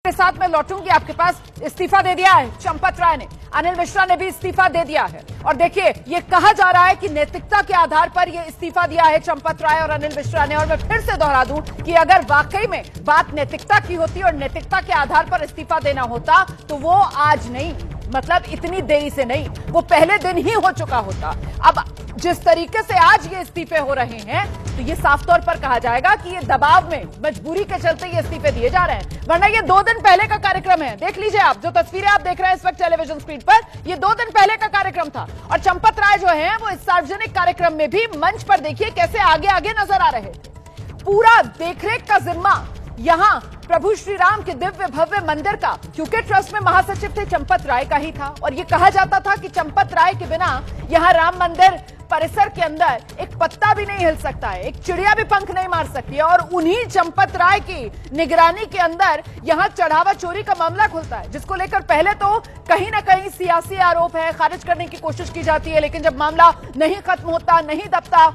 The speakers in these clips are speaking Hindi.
के साथ मैं लौटूंगी आपके पास। इस्तीफा दे दिया है चंपत राय ने, अनिल मिश्रा ने भी इस्तीफा दे दिया है। और देखिए, ये कहा जा रहा है कि नैतिकता के आधार पर ये इस्तीफा दिया है चंपत राय और अनिल मिश्रा ने। और मैं फिर से दोहरा दूं कि अगर वाकई में बात नैतिकता की होती और नैतिकता के आधार पर इस्तीफा देना होता तो वो आज नहीं, मतलब इतनी देरी से नहीं, वो पहले दिन ही हो चुका होता। अब जिस तरीके से आज ये इस्तीफे हो रहे हैं तो ये साफ तौर पर कहा जाएगा कि ये दबाव में, मजबूरी के चलते ये इस्तीफे दिए जा रहे हैं, वरना ये 2 दिन पहले का कार्यक्रम है। देख लीजिए आप, जो तस्वीरें आप देख रहे हैं इस वक्त टेलीविजन स्क्रीन पर, ये 2 दिन पहले का कार्यक्रम था। और चंपत राय जो है वो इस सार्वजनिक कार्यक्रम में भी मंच पर देखिए कैसे आगे आगे नजर आ रहे थे। पूरा देखरेख का जिम्मा यहां प्रभु श्री राम के दिव्य भव्य मंदिर का, क्योंकि ट्रस्ट में महासचिव थे, चंपत राय का ही था। और यह कहा जाता था कि चंपत राय के बिना यहां राम मंदिर परिसर के अंदर एक पत्ता भी नहीं हिल सकता है, एक चिड़िया भी पंख नहीं मार सकती है। और उन्हीं चंपत राय की निगरानी के अंदर यहां चढ़ावा चोरी का मामला खुलता है, जिसको लेकर पहले तो कहीं ना कहीं सियासी आरोप है, खारिज करने की कोशिश की जाती है। लेकिन जब मामला नहीं खत्म होता, नहीं दबता,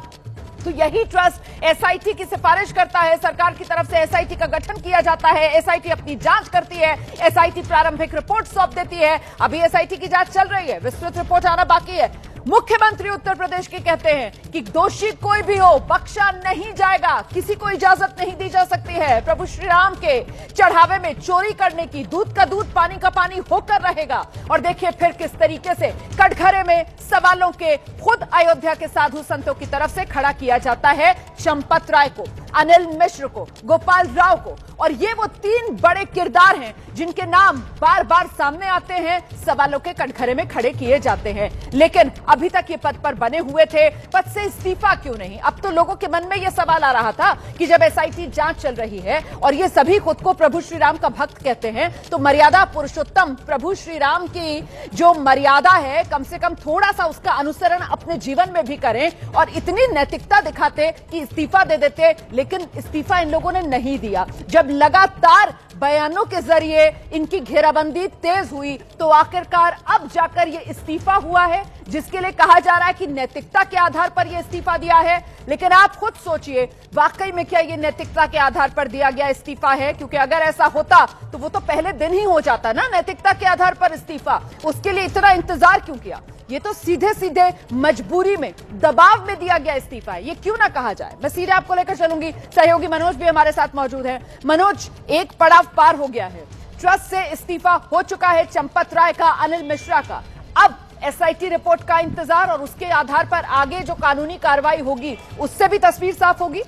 तो यही ट्रस्ट एसआईटी की सिफारिश करता है। सरकार की तरफ से एसआईटी का गठन किया जाता है, एसआईटी अपनी जांच करती है, एसआईटी प्रारंभिक रिपोर्ट सौंप देती है। अभी एसआईटी की जांच चल रही है, विस्तृत रिपोर्ट आना बाकी है। मुख्यमंत्री उत्तर प्रदेश के कहते हैं कि दोषी कोई भी हो बख्शा नहीं जाएगा, किसी को इजाजत नहीं दी जा सकती है प्रभु श्री राम के चढ़ावे में चोरी करने की। दूध का दूध, पानी का पानी होकर रहेगा। और देखिए फिर किस तरीके से कटघरे में सवालों के खुद अयोध्या के साधु संतों की तरफ से खड़ा किया जाता है चंपत राय को, अनिल मिश्र को, गोपाल राव को। और ये वो 3 बड़े किरदार हैं जिनके नाम बार बार सामने आते हैं, सवालों के कटघरे में खड़े किए जाते हैं। लेकिन अभी तक ये पद पर बने हुए थे, पद से इस्तीफा क्यों नहीं? अब तो लोगों के मन में यह सवाल आ रहा था कि जब एसआईटी जांच चल रही है और ये सभी खुद को प्रभु श्री राम का भक्त कहते हैं, तो मर्यादा पुरुषोत्तम प्रभु श्री राम की जो मर्यादा है, कम से कम थोड़ा सा उसका अनुसरण अपने जीवन में भी करें और इतनी नैतिकता दिखाते कि इस्तीफा दे देते। लेकिन इस्तीफा इन लोगों ने नहीं दिया। जब लगातार बयानों के जरिए इनकी घेराबंदी तेज हुई तो आखिरकार अब जाकर यह इस्तीफा हुआ है, जिसके लिए कहा जा रहा है कि नैतिकता के आधार पर यह इस्तीफा दिया है। लेकिन आप खुद सोचिए, वाकई में क्या यह नैतिकता के आधार पर दिया गया इस्तीफा है? क्योंकि अगर ऐसा होता तो वो तो पहले दिन ही हो जाता ना, नैतिकता के आधार पर इस्तीफा। उसके लिए इतना इंतजार क्यों किया? ये तो सीधे सीधे मजबूरी में, दबाव में दिया गया इस्तीफा है, ये क्यों ना कहा जाए। मैं सीधे आपको लेकर चलूंगी, सहयोगी मनोज भी हमारे साथ मौजूद है। मनोज, एक पड़ाव पार हो गया है, ट्रस्ट से इस्तीफा हो चुका है चंपत राय का, अनिल मिश्रा का। अब एसआईटी रिपोर्ट का इंतजार और उसके आधार पर आगे जो कानूनी कार्रवाई होगी उससे भी तस्वीर साफ होगी।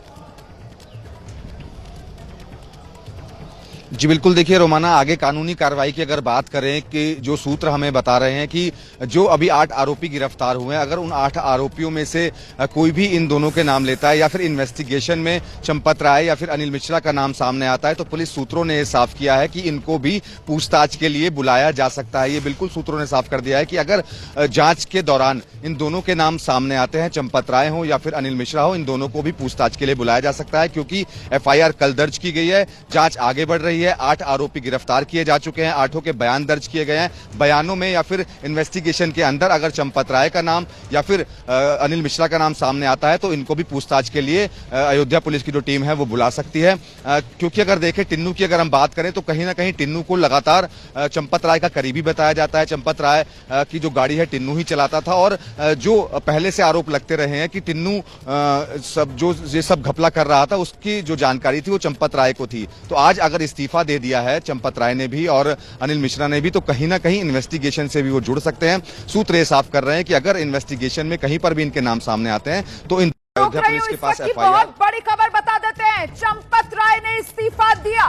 जी बिल्कुल, देखिए रोमाना, आगे कानूनी कार्रवाई की अगर बात करें कि जो सूत्र हमें बता रहे हैं कि जो अभी 8 आरोपी गिरफ्तार हुए हैं, अगर उन 8 आरोपियों में से कोई भी इन दोनों के नाम लेता है या फिर इन्वेस्टिगेशन में चंपत राय या फिर अनिल मिश्रा का नाम सामने आता है, तो पुलिस सूत्रों ने साफ किया है कि इनको भी पूछताछ के लिए बुलाया जा सकता है। ये बिल्कुल सूत्रों ने साफ कर दिया है कि अगर जांच के दौरान इन दोनों के नाम सामने आते हैं, चंपत राय हो या फिर अनिल मिश्रा हो, इन दोनों को भी पूछताछ के लिए बुलाया जा सकता है। क्योंकि एफआईआर कल दर्ज की गई है, जांच आगे बढ़ रही है, 8 आरोपी गिरफ्तार किए जा चुके हैं, 8 के बयान दर्ज किए गए हैं। बयानों में या फिर इन्वेस्टिगेशन के अंदर अगर चंपत राय का नाम या फिर अनिल मिश्रा का नाम सामने आता है तो इनको भी पूछताछ के लिए अयोध्या पुलिस की जो टीम है वो बुला सकती है। क्योंकि अगर देखें टिन्नू की अगर हम बात करें तो कहीं ना कहीं टिन्नू को लगातार चंपत राय का करीबी बताया जाता है। चंपत राय की जो गाड़ी है टिन्नू ही चलाता था और जो पहले से आरोप लगते रहे हैं कि टिन्नू ये सब घपला कर रहा था, उसकी जो जानकारी थी वो चंपत राय को थी। तो आज अगर इस्तीफा दे दिया है चंपत राय ने भी और अनिल मिश्रा ने भी, तो कहीं ना कहीं इन्वेस्टिगेशन से भी वो जुड़ सकते हैं। सूत्र ये साफ कर रहे हैं कि अगर इन्वेस्टिगेशन में कहीं पर भी इनके नाम सामने आते हैं तो इन अयोध्या पुलिस के पास एफआईआर। बहुत बड़ी खबर बता देते हैं, चंपत राय ने इस्तीफा दिया।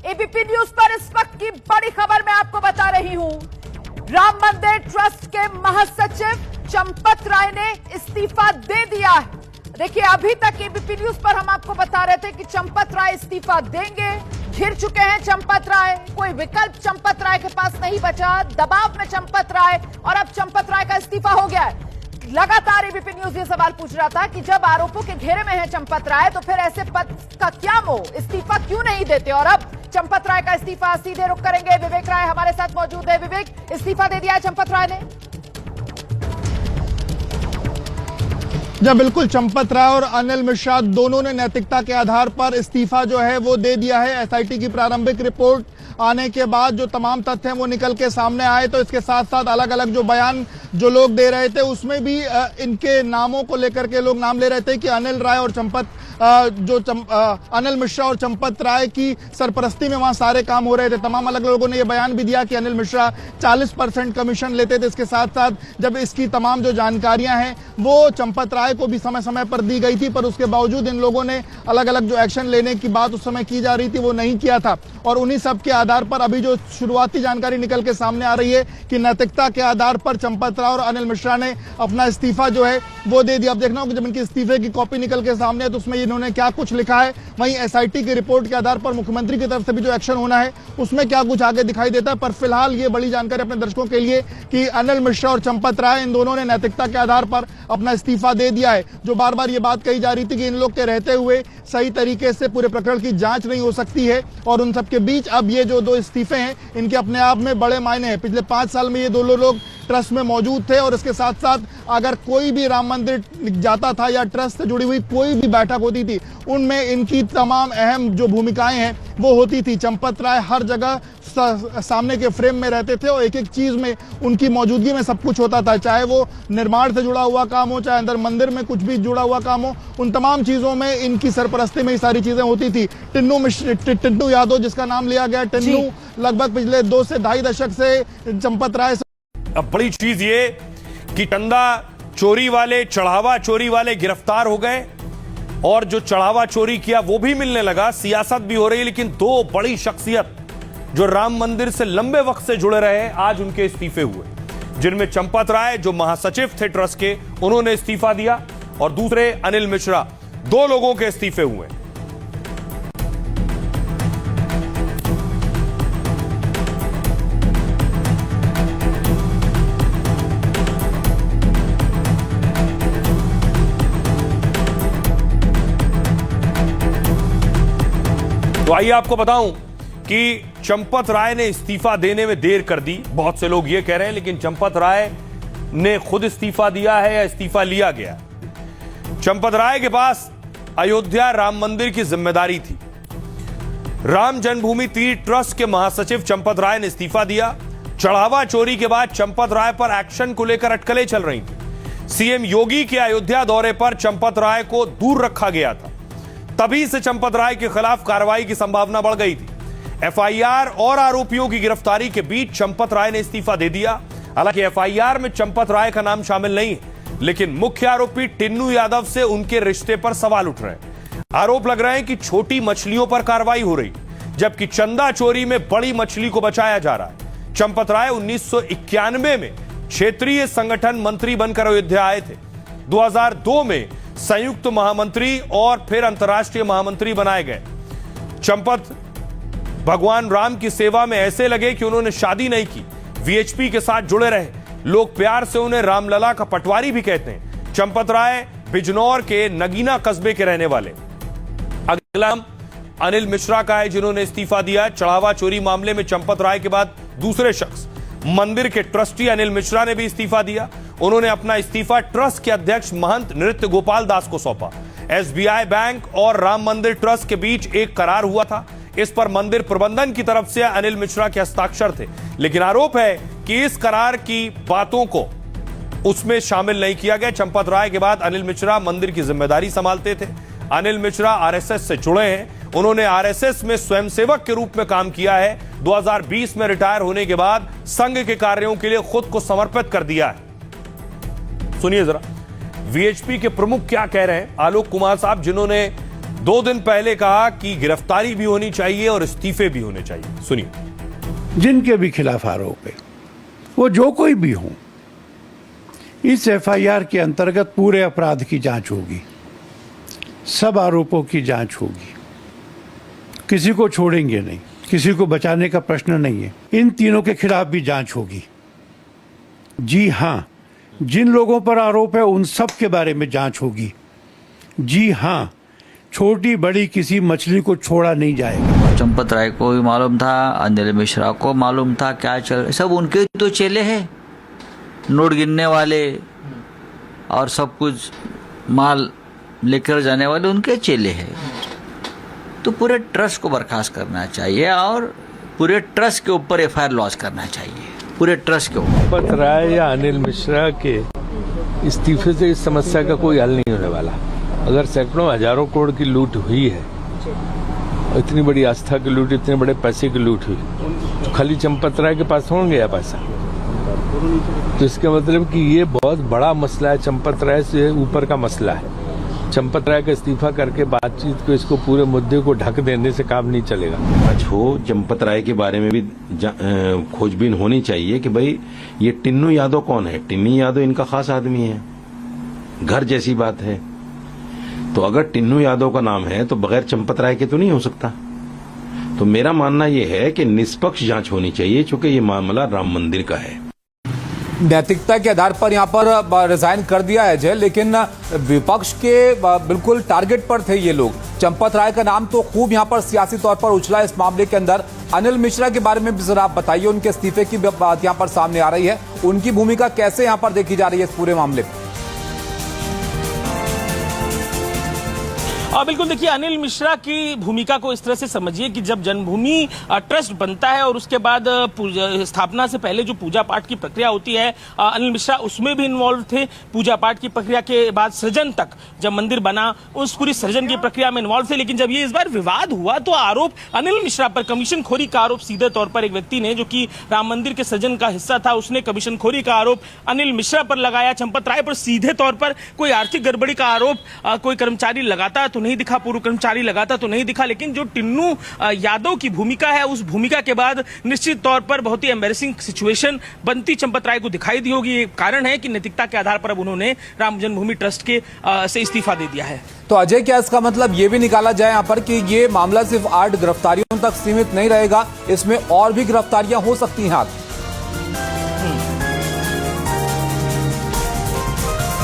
एबीपी न्यूज पर इस वक्त की बड़ी खबर मैं आपको बता रही हूं। राम मंदिर ट्रस्ट के महासचिव चंपत राय ने इस्तीफा दे दिया है। देखिए, अभी तक एबीपी न्यूज पर हम आपको बता रहे थे कि चंपत राय इस्तीफा देंगे, घिर चुके हैं चंपत राय, कोई विकल्प चंपत राय के पास नहीं बचा, दबाव में चंपत राय, और अब चंपत राय का इस्तीफा हो गया है। लगातार एबीपी न्यूज ये सवाल पूछ रहा था कि जब आरोपों के घेरे में है चंपत राय तो फिर ऐसे पद का क्या मोह, इस्तीफा क्यों नहीं देते? और अब चंपत राय का इस्तीफा, सीधे रुख करेंगे, विवेक राय हमारे साथ मौजूद है। विवेक, इस्तीफा दे दिया है चंपत राय ने? जी बिल्कुल, चंपत राय और अनिल मिश्रा दोनों ने नैतिकता के आधार पर इस्तीफा जो है वो दे दिया है। एसआईटी की प्रारंभिक रिपोर्ट आने के बाद जो तमाम तथ्य हैं वो निकल के सामने आए, तो इसके साथ साथ अलग अलग जो बयान जो लोग दे रहे थे उसमें भी इनके नामों को लेकर के लोग नाम ले रहे थे कि अनिल राय और अनिल मिश्रा और चंपत राय की सरपरस्ती में वहां सारे काम हो रहे थे। तमाम अलग लोगों ने यह बयान भी दिया कि अनिल मिश्रा 40% कमीशन लेते थे। इसके साथ साथ जब इसकी तमाम जो जानकारियां हैं वो चंपत राय को भी समय समय पर दी गई थी, पर उसके बावजूद इन लोगों ने अलग अलग जो एक्शन लेने की बात उस समय की जा रही थी वो नहीं किया था। और उन्हीं सब के आधार पर अभी जो शुरुआती जानकारी निकल के सामने आ रही है कि नैतिकता के आधार पर चंपत राय और अनिल मिश्रा ने अपना इस्तीफा जो है वो दे दिया। अब देखना होगा जब इनके इस्तीफे की कॉपी निकल के सामने है तो उसमें इन्होंने क्या कुछ लिखा है, वहीं एसआईटी की रिपोर्ट के आधार पर मुख्यमंत्री की तरफ से भी जो एक्शन होना है उसमें क्या कुछ आगे दिखाई देता है। पर फिलहाल ये बड़ी जानकारी अपने दर्शकों के लिए कि अनिल मिश्रा और चंपत राय इन दोनों ने नैतिकता के आधार पर अपना इस्तीफा दे दिया है। जो बार बार ये बात कही जा रही थी कि इन लोग के रहते हुए सही तरीके से पूरे प्रकरण की जांच नहीं हो सकती है, और उन सबके बीच अब ये जो 2 इस्तीफे हैं इनके अपने आप में बड़े मायने हैं। पिछले 5 साल में ये दोनों लोग ट्रस्ट में मौजूद थे, और इसके साथ साथ अगर कोई भी राम मंदिर जाता था या ट्रस्ट से जुड़ी हुई कोई भी बैठक होती थी उनमें इनकी तमाम अहम जो भूमिकाएं हैं वो होती थी। चंपत राय हर जगह सामने के फ्रेम में रहते थे और एक एक चीज में उनकी मौजूदगी में सब कुछ होता था, चाहे वो निर्माण से जुड़ा हुआ काम हो, चाहे अंदर मंदिर में कुछ भी जुड़ा हुआ काम हो, उन तमाम चीजों में इनकी सरपरस्ती में ही सारी चीजें होती थी। टिन्नू यादव जिसका नाम लिया गया, टिन्नू लगभग पिछले 2 से 2.5 दशक से चंपत राय। अब बड़ी चीज ये कि चंदा चोरी वाले, चढ़ावा चोरी वाले गिरफ्तार हो गए, और जो चढ़ावा चोरी किया वो भी मिलने लगा, सियासत भी हो रही है। लेकिन 2 बड़ी शख्सियत जो राम मंदिर से लंबे वक्त से जुड़े रहे आज उनके इस्तीफे हुए, जिनमें चंपत राय जो महासचिव थे ट्रस्ट के उन्होंने इस्तीफा दिया, और दूसरे अनिल मिश्रा, 2 लोगों के इस्तीफे हुए। तो आइए आपको बताऊं कि चंपत राय ने इस्तीफा देने में देर कर दी। बहुत से लोग ये कह रहे हैं, लेकिन चंपत राय ने खुद इस्तीफा दिया है या इस्तीफा लिया गया। चंपत राय के पास अयोध्या राम मंदिर की जिम्मेदारी थी। राम जन्मभूमि तीर्थ ट्रस्ट के महासचिव चंपत राय ने इस्तीफा दिया। चढ़ावा चोरी के बाद चंपत राय पर एक्शन को लेकर अटकलें चल रही थी। सीएम योगी के अयोध्या दौरे पर चंपत राय को दूर रखा गया था, तभी से चंपत राय के खिलाफ कार्रवाई की संभावना बढ़ गई थी। एफआईआर और आरोपियों की गिरफ्तारी के बीच चंपत राय ने इस्तीफा दे दिया। हालांकि एफआईआर में चंपत राय का नाम शामिल नहीं है, लेकिन मुख्य आरोपी टिन्नू यादव से उनके रिश्ते पर सवाल उठ रहे हैं। आरोप लग रहे हैं कि छोटी मछलियों पर कार्रवाई हो रही, जबकि चंदा चोरी में बड़ी मछली को बचाया जा रहा है। चंपत राय 1991 में क्षेत्रीय संगठन मंत्री बनकर अयोध्या आए थे। 2002 में संयुक्त महामंत्री और फिर अंतर्राष्ट्रीय महामंत्री बनाए गए। चंपत भगवान राम की सेवा में ऐसे लगे कि उन्होंने शादी नहीं की, वीएचपी के साथ जुड़े रहे। लोग प्यार से उन्हें रामलला का पटवारी भी कहते हैं। चंपत राय बिजनौर के नगीना कस्बे के रहने वाले। अगला अनिल मिश्रा का है, जिन्होंने इस्तीफा दिया। चढ़ावा चोरी मामले में चंपत राय के बाद दूसरे शख्स मंदिर के ट्रस्टी अनिल मिश्रा ने भी इस्तीफा दिया। उन्होंने अपना इस्तीफा ट्रस्ट के अध्यक्ष महंत नृत्य गोपाल दास को सौंपा। एसबीआई बैंक और राम मंदिर ट्रस्ट के बीच एक करार हुआ था। इस पर मंदिर प्रबंधन की तरफ से अनिल मिश्रा के हस्ताक्षर थे, लेकिन आरोप है कि इस करार की बातों को उसमें शामिल नहीं किया गया। चंपत राय के बाद अनिल मिश्रा मंदिर की जिम्मेदारी संभालते थे। अनिल मिश्रा आरएसएस से जुड़े हैं। उन्होंने आरएसएस में स्वयंसेवक के रूप में काम किया है। 2020 में रिटायर होने के बाद संघ के कार्यों के लिए खुद को समर्पित कर दिया है। सुनिए जरा वीएचपी के प्रमुख क्या कह रहे हैं, आलोक कुमार साहब, जिन्होंने 2 दिन पहले कहा कि गिरफ्तारी भी होनी चाहिए और इस्तीफे भी होने चाहिए। सुनिए। जिनके भी खिलाफ आरोप है, वो जो कोई भी हो, इस एफआईआर के अंतर्गत पूरे अपराध की जांच होगी, सब आरोपों की जांच होगी, किसी को छोड़ेंगे नहीं, किसी को बचाने का प्रश्न नहीं है। इन तीनों के खिलाफ भी जांच होगी। जी हाँ, जिन लोगों पर आरोप है उन सब के बारे में जांच होगी। जी हाँ, छोटी बड़ी किसी मछली को छोड़ा नहीं जाएगा। चंपत राय को भी मालूम था, अनिल मिश्रा को मालूम था क्या चल, सब उनके तो चेले हैं, नोट गिनने वाले और सब कुछ माल लेकर जाने वाले उनके चेले हैं। तो पूरे ट्रस्ट को बर्खास्त करना चाहिए और पूरे ट्रस्ट के ऊपर एफआईआर लॉन्च करना चाहिए, पूरे ट्रस्ट के ऊपर। चंपत राय या अनिल मिश्रा के इस्तीफे से इस समस्या का कोई हल नहीं होने वाला। अगर सैकड़ों हजारों करोड़ की लूट हुई है, इतनी बड़ी आस्था की लूट, इतने बड़े पैसे की लूट हुई, तो खाली चंपत राय के पास हो गया पैसा? तो इसका मतलब कि ये बहुत बड़ा मसला है, चंपत राय से ऊपर का मसला है। चंपत राय का इस्तीफा करके बातचीत को, इसको पूरे मुद्दे को ढक देने से काम नहीं चलेगा। आज हो चंपत राय के बारे में भी खोजबीन होनी चाहिए कि भाई ये टिन्नू यादव कौन है। टिन्नी यादव इनका खास आदमी है, घर जैसी बात है। तो अगर टिन्नू यादव का नाम है तो बगैर चंपत राय के तो नहीं हो सकता। तो मेरा मानना यह है कि निष्पक्ष जांच होनी चाहिए, चूंकि ये मामला राम मंदिर का है। नैतिकता के आधार पर यहां पर रिजाइन कर दिया है अजय, लेकिन विपक्ष के बिल्कुल टारगेट पर थे ये लोग। चंपत राय का नाम तो खूब यहां पर सियासी तौर पर उछला इस मामले के अंदर। अनिल मिश्रा के बारे में भी जरा आप बताइए, उनके इस्तीफे की बात यहां पर सामने आ रही है, उनकी भूमिका कैसे यहां पर देखी जा रही है इस पूरे मामले में? बिल्कुल, देखिए अनिल मिश्रा की भूमिका को इस तरह से समझिए कि जब जन्मभूमि ट्रस्ट बनता है और उसके बाद स्थापना से पहले जो पूजा पाठ की प्रक्रिया होती है, अनिल मिश्रा उसमें भी इन्वॉल्व थे। पूजा पाठ की प्रक्रिया के बाद सृजन तक, जब मंदिर बना उस पूरी सृजन की प्रक्रिया में इन्वॉल्व थे। लेकिन जब ये इस बार विवाद हुआ तो आरोप अनिल मिश्रा पर, कमीशन खोरी का आरोप सीधे तौर पर एक व्यक्ति ने, जो कि राम मंदिर के सृजन का हिस्सा था, उसने कमीशन खोरी का आरोप अनिल मिश्रा पर लगाया। चंपत राय पर सीधे तौर पर कोई आर्थिक गड़बड़ी का आरोप कोई कर्मचारी लगाता तो नहीं दिखा, पूर्व कर्मचारी लगाता तो नहीं दिखा। लेकिन जो टिन्नू यादव की भूमिका है, उस भूमिका के बाद निश्चित तौर पर बहुत ही एम्बैरेसिंग सिचुएशन बनती चंपत राय को दिखाई दी होगी। ये कारण है कि नैतिकता के आधार पर अब उन्होंने राम जन्मभूमि ट्रस्ट के से इस्तीफा दे दिया है। तो अजय, क्या इसका मतलब ये भी निकाला जाए यहाँ पर कि ये मामला सिर्फ 8 गिरफ्तारियों तक सीमित नहीं रहेगा, इसमें और भी गिरफ्तारियां हो सकती हैं?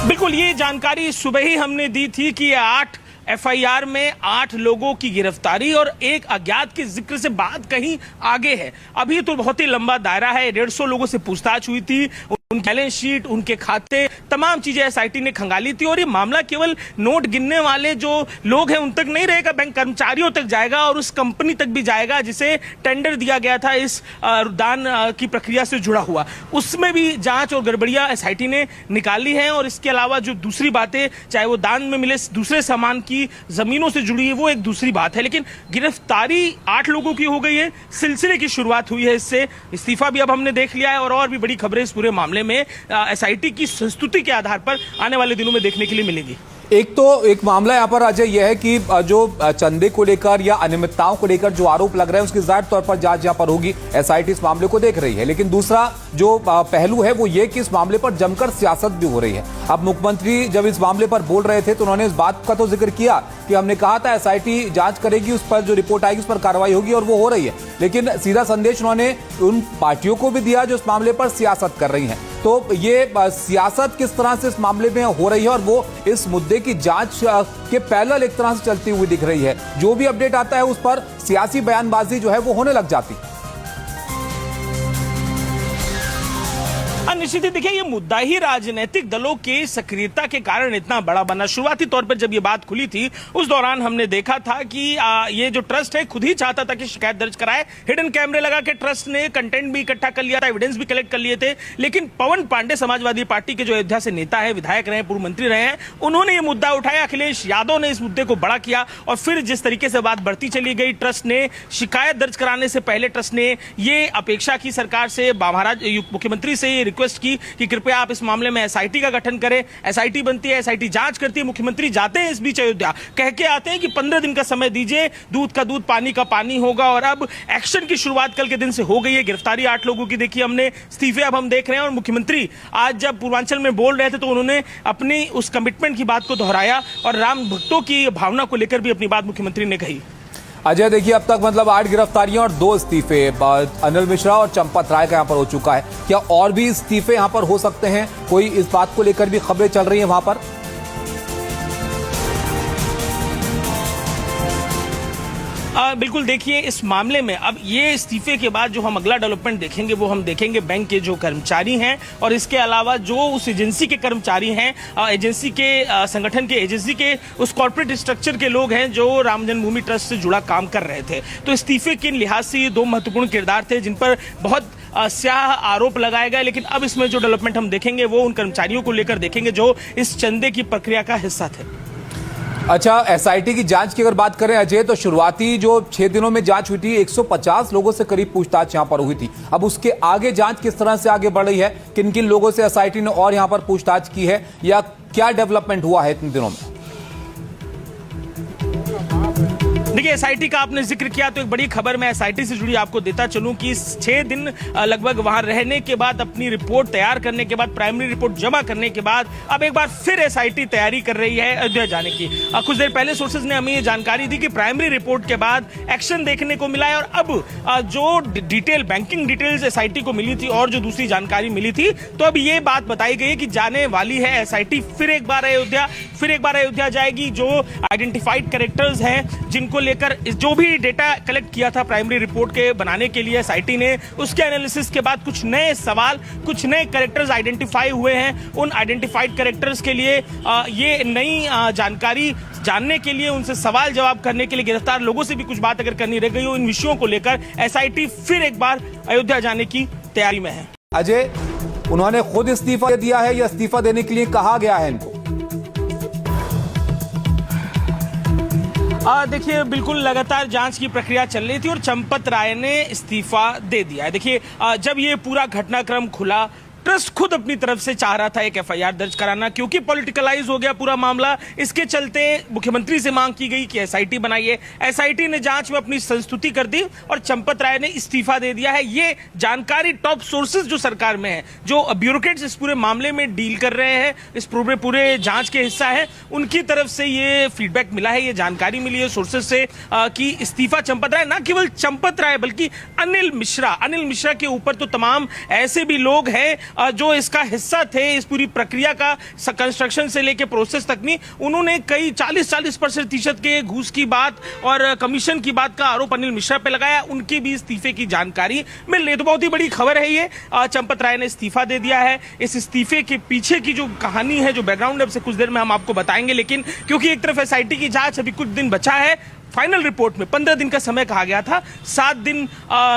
बिल्कुल, ये जानकारी सुबह ही हमने दी थी कि 8 एफआईआर में 8 लोगों की गिरफ्तारी और एक अज्ञात के जिक्र से बात कहीं आगे है। अभी तो बहुत ही लंबा दायरा है, 150 लोगों से पूछताछ हुई थी, उनकी बैलेंस शीट, उनके खाते, तमाम चीजें एसआईटी ने खंगाली थी। और ये मामला केवल नोट गिनने वाले जो लोग हैं उन तक नहीं रहेगा, बैंक कर्मचारियों तक जाएगा और उस कंपनी तक भी जाएगा जिसे टेंडर दिया गया था इस दान की प्रक्रिया से जुड़ा हुआ। उसमें भी जांच और गड़बड़ियां एसआईटी ने निकाली हैं। और इसके अलावा जो दूसरी बातें, चाहे वो दान में मिले दूसरे सामान की जमीनों से जुड़ी है, वो एक दूसरी बात है। लेकिन गिरफ्तारी 8 लोगों की हो गई है, सिलसिले की शुरुआत हुई है इससे। इस्तीफा भी अब हमने देख लिया है और भी बड़ी खबरें इस पूरे मामले में एसआईटी की संस्तुति के आधार पर आने वाले दिनों में देखने के लिए मिलेंगी। एक मामला यहाँ पर अजय यह है कि जो चंदे को लेकर या अनियमितताओं को लेकर जो आरोप लग रहे हैं उसकी जाहिर तौर पर जांच यहाँ पर होगी, एसआईटी इस मामले को देख रही है। लेकिन दूसरा जो पहलू है वो ये कि इस मामले पर जमकर सियासत भी हो रही है। अब मुख्यमंत्री जब इस मामले पर बोल रहे थे तो उन्होंने इस बात का तो जिक्र किया कि हमने कहा था एसआईटी जांच करेगी, उस पर जो रिपोर्ट आएगी उस पर कार्रवाई होगी, और वो हो रही है। लेकिन सीधा संदेश उन्होंने उन पार्टियों को भी दिया जो इस मामले पर सियासत कर रही हैं। तो ये सियासत किस तरह से इस मामले में हो रही है और वो इस मुद्दे की जांच के पैरेलल एक तरह से चलती हुई दिख रही है। जो भी अपडेट आता है उस पर सियासी बयानबाजी जो है वो होने लग जाती है। निश्चित ही देखिए, ये मुद्दा ही राजनीतिक दलों के सक्रियता के कारण इतना बड़ा बना। शुरुआती तौर पर जब ये बात खुली थी उस दौरान हमने देखा था कि ये जो ट्रस्ट है खुद ही चाहता था कि शिकायत दर्ज कराए। हिडन कैमरे लगा के ट्रस्ट ने कंटेंट भी इकट्ठा कर लिया था, एविडेंस भी कलेक्ट कर लिए थे। लेकिन पवन पांडे, समाजवादी पार्टी के जो अयोध्या से नेता है, विधायक रहे, पूर्व मंत्री रहे हैं, उन्होंने ये मुद्दा उठाया। अखिलेश यादव ने इस मुद्दे को बड़ा किया और फिर जिस तरीके से बात बढ़ती चली गई, ट्रस्ट ने शिकायत दर्ज कराने से पहले ट्रस्ट ने ये अपेक्षा की सरकार से, महाराज मुख्यमंत्री से ये रिक्वेस्ट की कि कृपया आप इस मामले में एसआईटी का गठन करें। एसआईटी बनती है, एसआईटी जांच करती है, मुख्यमंत्री जाते हैं इस बीच अयोध्या, कह के आते हैं कि 15 दिन का समय दीजिए, दूध का दूध पानी का पानी होगा। और अब एक्शन की शुरुआत कल के दिन से हो गई है। गिरफ्तारी 8 लोगों की देखी हमने, इस्तीफे अब हम देख रहे हैं। और मुख्यमंत्री आज जब पूर्वांचल में बोल रहे थे तो उन्होंने अपनी उस कमिटमेंट की बात को दोहराया और राम भक्तों की भावना को लेकर भी अपनी बात मुख्यमंत्री ने कही। अजय, देखिए अब तक मतलब 8 गिरफ्तारियां और 2 इस्तीफे अनिल मिश्रा और चंपत राय का यहां पर हो चुका है। क्या और भी इस्तीफे यहां पर हो सकते हैं? कोई इस बात को लेकर भी खबरें चल रही हैं वहां पर? बिल्कुल, देखिए इस मामले में अब ये इस्तीफे के बाद जो हम अगला डेवलपमेंट देखेंगे वो हम देखेंगे बैंक के जो कर्मचारी हैं और इसके अलावा जो उस एजेंसी के कर्मचारी हैं, एजेंसी के संगठन के एजेंसी के उस कॉर्पोरेट स्ट्रक्चर के लोग हैं जो राम जन्मभूमि ट्रस्ट से जुड़ा काम कर रहे थे। तो इस्तीफे के लिहाज से ये दो महत्वपूर्ण किरदार थे जिन पर बहुत स्याह आरोप लगाए गए। लेकिन अब इसमें जो डेवलपमेंट हम देखेंगे वो उन कर्मचारियों को लेकर देखेंगे जो इस चंदे की प्रक्रिया का हिस्सा थे। अच्छा, एसआईटी की जांच की अगर बात करें अजय, तो शुरुआती जो 6 दिनों में जांच हुई थी 150 लोगों से करीब पूछताछ यहां पर हुई थी। अब उसके आगे जांच किस तरह से आगे बढ़ रही है, किन किन लोगों से एसआईटी ने और यहां पर पूछताछ की है या क्या डेवलपमेंट हुआ है इतने दिनों में? देखिए, एसआईटी का आपने जिक्र किया तो एक बड़ी खबर मैं एसआईटी से जुड़ी आपको देता चलूं कि 6 दिन लगभग वहां रहने के बाद, अपनी रिपोर्ट तैयार करने के बाद, प्राइमरी रिपोर्ट जमा करने के बाद अब एक बार फिर एसआईटी तैयारी कर रही है अयोध्या जाने की। कुछ देर पहले सोर्सेज ने हमें ये जानकारी दी कि प्राइमरी रिपोर्ट के बाद एक्शन देखने को मिला है और अब जो डिटेल बैंकिंग डिटेल्स एसआईटी को मिली थी और जो दूसरी जानकारी मिली थी, तो अब ये बात बताई गई है कि जाने वाली है एसआईटी फिर एक बार अयोध्या जाएगी। जो आइडेंटिफाइड कैरेक्टर्स हैं जिनको लेकर जो भी डेटा कलेक्ट किया था प्राइमरी रिपोर्ट के बनाने के लिए एसआईटी ने, उसके एनालिसिस के बाद कुछ नए सवाल, कुछ नए कैरेक्टर्स आइडेंटिफाई हुए हैं। उन आइडेंटिफाइड कैरेक्टर्स के लिए ये नई जानकारी जानने के लिए, उनसे सवाल जवाब करने के लिए, गिरफ्तार लोगों से भी कुछ बात अगर करनी रह गई हो, इन विषयों को लेकर एसआईटी फिर एक बार अयोध्या जाने की तैयारी में है। अजय, उन्होंने खुद इस्तीफा दिया है या इस्तीफा देने के लिए कहा गया है इनको? देखिए, बिल्कुल लगातार जांच की प्रक्रिया चल रही थी और चंपत राय ने इस्तीफा दे दिया है। देखिए, जब ये पूरा घटनाक्रम खुला, ट्रस्ट खुद अपनी तरफ से चाह रहा था एक एफआईआर दर्ज कराना, क्योंकि पॉलिटिकलाइज हो गया पूरा मामला। इसके चलते मुख्यमंत्री से मांग की गई कि एसआईटी बनाइए। एसआईटी ने जांच में अपनी संस्तुति कर दी और चंपत राय ने इस्तीफा दे दिया है। ये जानकारी टॉप सोर्सेज जो सरकार में है, जो ब्यूरोक्रेट्स इस पूरे मामले में डील कर रहे हैं, इस पूरे जांच के हिस्सा है, उनकी तरफ से ये फीडबैक मिला है, ये जानकारी मिली है सोर्सेज से कि इस्तीफा चंपत राय, ना केवल चंपत राय बल्कि अनिल मिश्रा के ऊपर तो तमाम ऐसे भी लोग हैं जो इसका हिस्सा थे, इस पूरी प्रक्रिया का कंस्ट्रक्शन से लेके प्रोसेस तक नहीं, उन्होंने कई 40% के घूस की बात और कमीशन की बात का आरोप अनिल मिश्रा पे लगाया। उनके भी इस्तीफे की जानकारी मिल रही। तो बहुत ही बड़ी खबर है ये। चंपत राय ने इस्तीफा दे दिया है। इस इस्तीफे के पीछे की जो कहानी है, जो बैकग्राउंड है, अब से कुछ देर में हम आपको बताएंगे। लेकिन क्योंकि एक तरफ एसआईटी की जांच अभी कुछ दिन बचा है, फाइनल रिपोर्ट में 15 दिन का समय कहा गया था, 7 दिन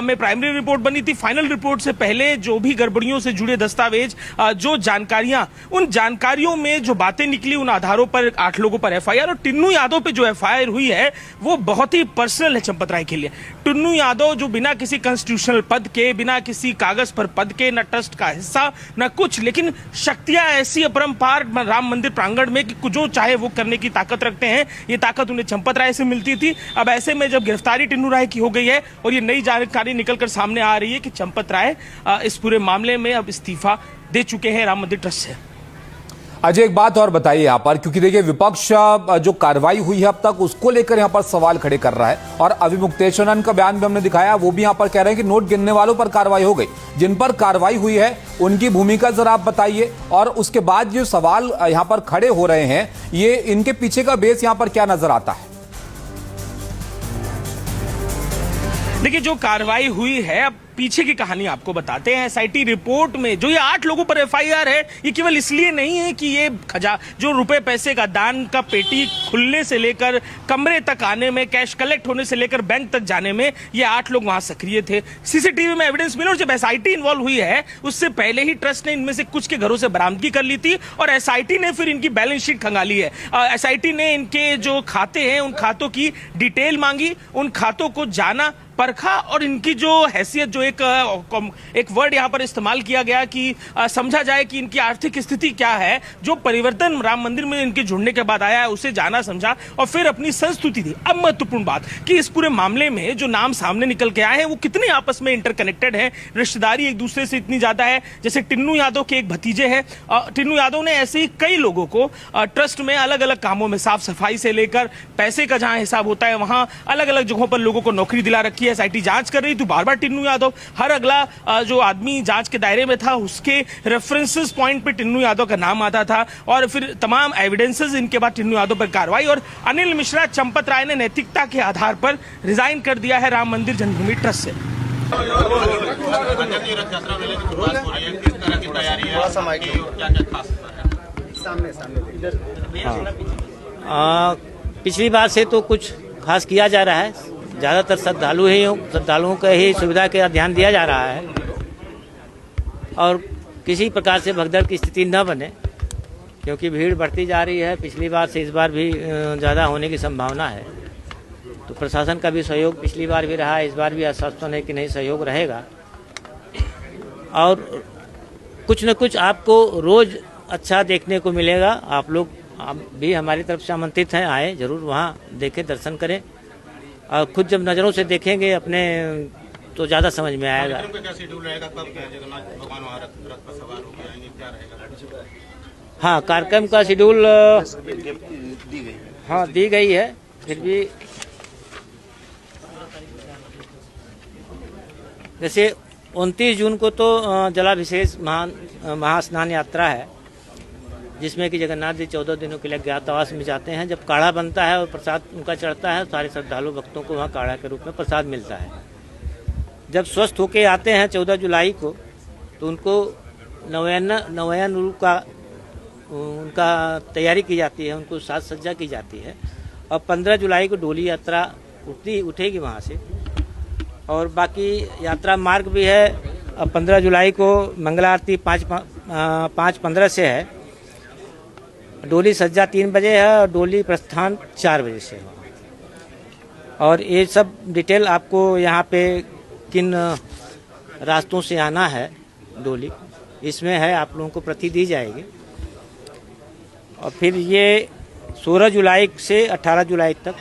में प्राइमरी रिपोर्ट बनी थी। फाइनल रिपोर्ट से पहले जो भी गड़बड़ियों से जुड़े दस्तावेज, जो जानकारियां, उन जानकारियों में जो बातें निकली, उन आधारों पर 8 लोगों पर एफआईआर, और टिन्नू यादव पे जो एफआईआर हुई है वो बहुत ही पर्सनल है चंपत राय के लिए। टिन्नू यादव जो बिना किसी कॉन्स्टिट्यूशनल पद के, बिना किसी कागज पर पद के, न ट्रस्ट का हिस्सा न कुछ, लेकिन शक्तियां ऐसी अपरंपार राम मंदिर प्रांगण में कि जो चाहे वो करने की ताकत रखते हैं। ये ताकत उन्हें चंपत राय से मिलती थी। अब ऐसे में जब गिरफ्तारी टिन्नू राय की हो गई है और ये नई जानकारी निकलकर सामने आ रही है कि चंपत राय इस पूरे मामले में अब इस्तीफा दे चुके हैं राम मंदिर ट्रस्ट से। अजय, एक बात और बताइए यहां पर, क्योंकि देखिए विपक्ष जो कार्रवाई हुई है अब तक उसको लेकर यहां पर सवाल खड़े कर रहा है और अविमुक्तेश्वर का बयान भी हमने दिखाया, वो भी यहां पर कह रहे हैं कि नोट गिनने वालों पर कार्रवाई हो गई। जिन पर कार्रवाई हुई है उनकी भूमिका जरा आप बताइए, और उसके बाद जो सवाल यहां पर खड़े हो रहे हैं, ये इनके पीछे का बेस यहां पर क्या नजर आता है? देखिए, जो कार्रवाई हुई है, अब पीछे की कहानी आपको बताते हैं। एसआईटी रिपोर्ट में जो ये 8 लोगों पर एफआईआर है, ये केवल इसलिए नहीं है कि ये जो रुपए पैसे का दान का पेटी खुलने से लेकर कमरे तक आने में, कैश कलेक्ट होने से लेकर बैंक तक जाने में ये 8 लोग वहां सक्रिय थे। सीसीटीवी में एविडेंस मिला और जब एसआईटी इन्वॉल्व हुई है उससे पहले ही ट्रस्ट ने इनमें से कुछ के घरों से बरामदगी कर ली थी और एसआईटी ने फिर इनकी बैलेंस शीट खंगाली है। एसआईटी ने इनके जो खाते हैं उन खातों की डिटेल मांगी, उन खातों को जाना, परखा और इनकी जो हैसियत, जो एक वर्ड यहां पर इस्तेमाल किया गया कि समझा जाए कि इनकी आर्थिक स्थिति क्या है, जो परिवर्तन राम मंदिर में इनके जुड़ने के बाद आया है उसे जाना समझा और फिर अपनी संस्तुति दी। अब महत्वपूर्ण बात कि इस पूरे मामले में जो नाम सामने निकल के आए हैं वो कितने आपस में इंटरकनेक्टेड है, रिश्तेदारी एक दूसरे से इतनी ज्यादा है। जैसे टिन्नू यादव के एक भतीजे हैं, टिन्नू यादव ने ऐसे ही कई लोगों को ट्रस्ट में अलग अलग कामों में, साफ सफाई से लेकर पैसे का जहां हिसाब होता है वहां अलग अलग जगहों पर लोगों को नौकरी दिला रखी की एसआईटी जांच कर रही थी, बार बार टिन्नू यादव, हर अगला जो आदमी जांच के दायरे में था उसके रेफरेंसेस पॉइंट पे टिन्नू यादव का नाम आता था और फिर तमाम एविडेंसेस इनके बाद टिन्नू यादव पर कार्रवाई। और अनिल मिश्रा, चंपत राय ने नैतिकता के आधार पर रिजाइन कर दिया है राम मंदिर जन्मभूमि ट्रस्ट से। पिछली बार से तो कुछ खास किया जा रहा है, ज़्यादातर श्रद्धालुओं का ही सुविधा का ध्यान दिया जा रहा है और किसी प्रकार से भगदड़ की स्थिति न बने, क्योंकि भीड़ बढ़ती जा रही है। पिछली बार से इस बार भी ज़्यादा होने की संभावना है, तो प्रशासन का भी सहयोग पिछली बार भी रहा, इस बार भी आश्वासन है कि नहीं सहयोग रहेगा और कुछ न कुछ आपको रोज़ अच्छा देखने को मिलेगा। आप भी हमारी तरफ से आमंत्रित हैं, आए जरूर वहाँ देखें, दर्शन करें और खुद जब नज़रों से देखेंगे अपने तो ज़्यादा समझ में आएगा। हाँ, कार्यक्रम का शेड्यूल हाँ दी गई है, फिर भी जैसे 29 जून को तो जलाभिषेक महास्नान यात्रा है, जिसमें कि जगन्नाथ जी 14 दिनों के लिए अज्ञातवास में जाते हैं। जब काढ़ा बनता है और प्रसाद उनका चढ़ता है, सारे श्रद्धालु भक्तों को वहाँ काढ़ा के रूप में प्रसाद मिलता है। जब स्वस्थ होके आते हैं 14 जुलाई को, तो उनको नवयन रूप का उनका तैयारी की जाती है, उनको साज सज्जा की जाती है और 15 जुलाई को डोली यात्रा उठेगी वहाँ से। और बाकी यात्रा मार्ग भी है। अब 15 जुलाई को मंगला आरती 5:15 से है, डोली सज्जा 3 बजे है और डोली प्रस्थान 4 बजे से है। और ये सब डिटेल आपको यहाँ पे किन रास्तों से आना है डोली, इसमें है, आप लोगों को प्रति दी जाएगी। और फिर ये 16 जुलाई से 18 जुलाई तक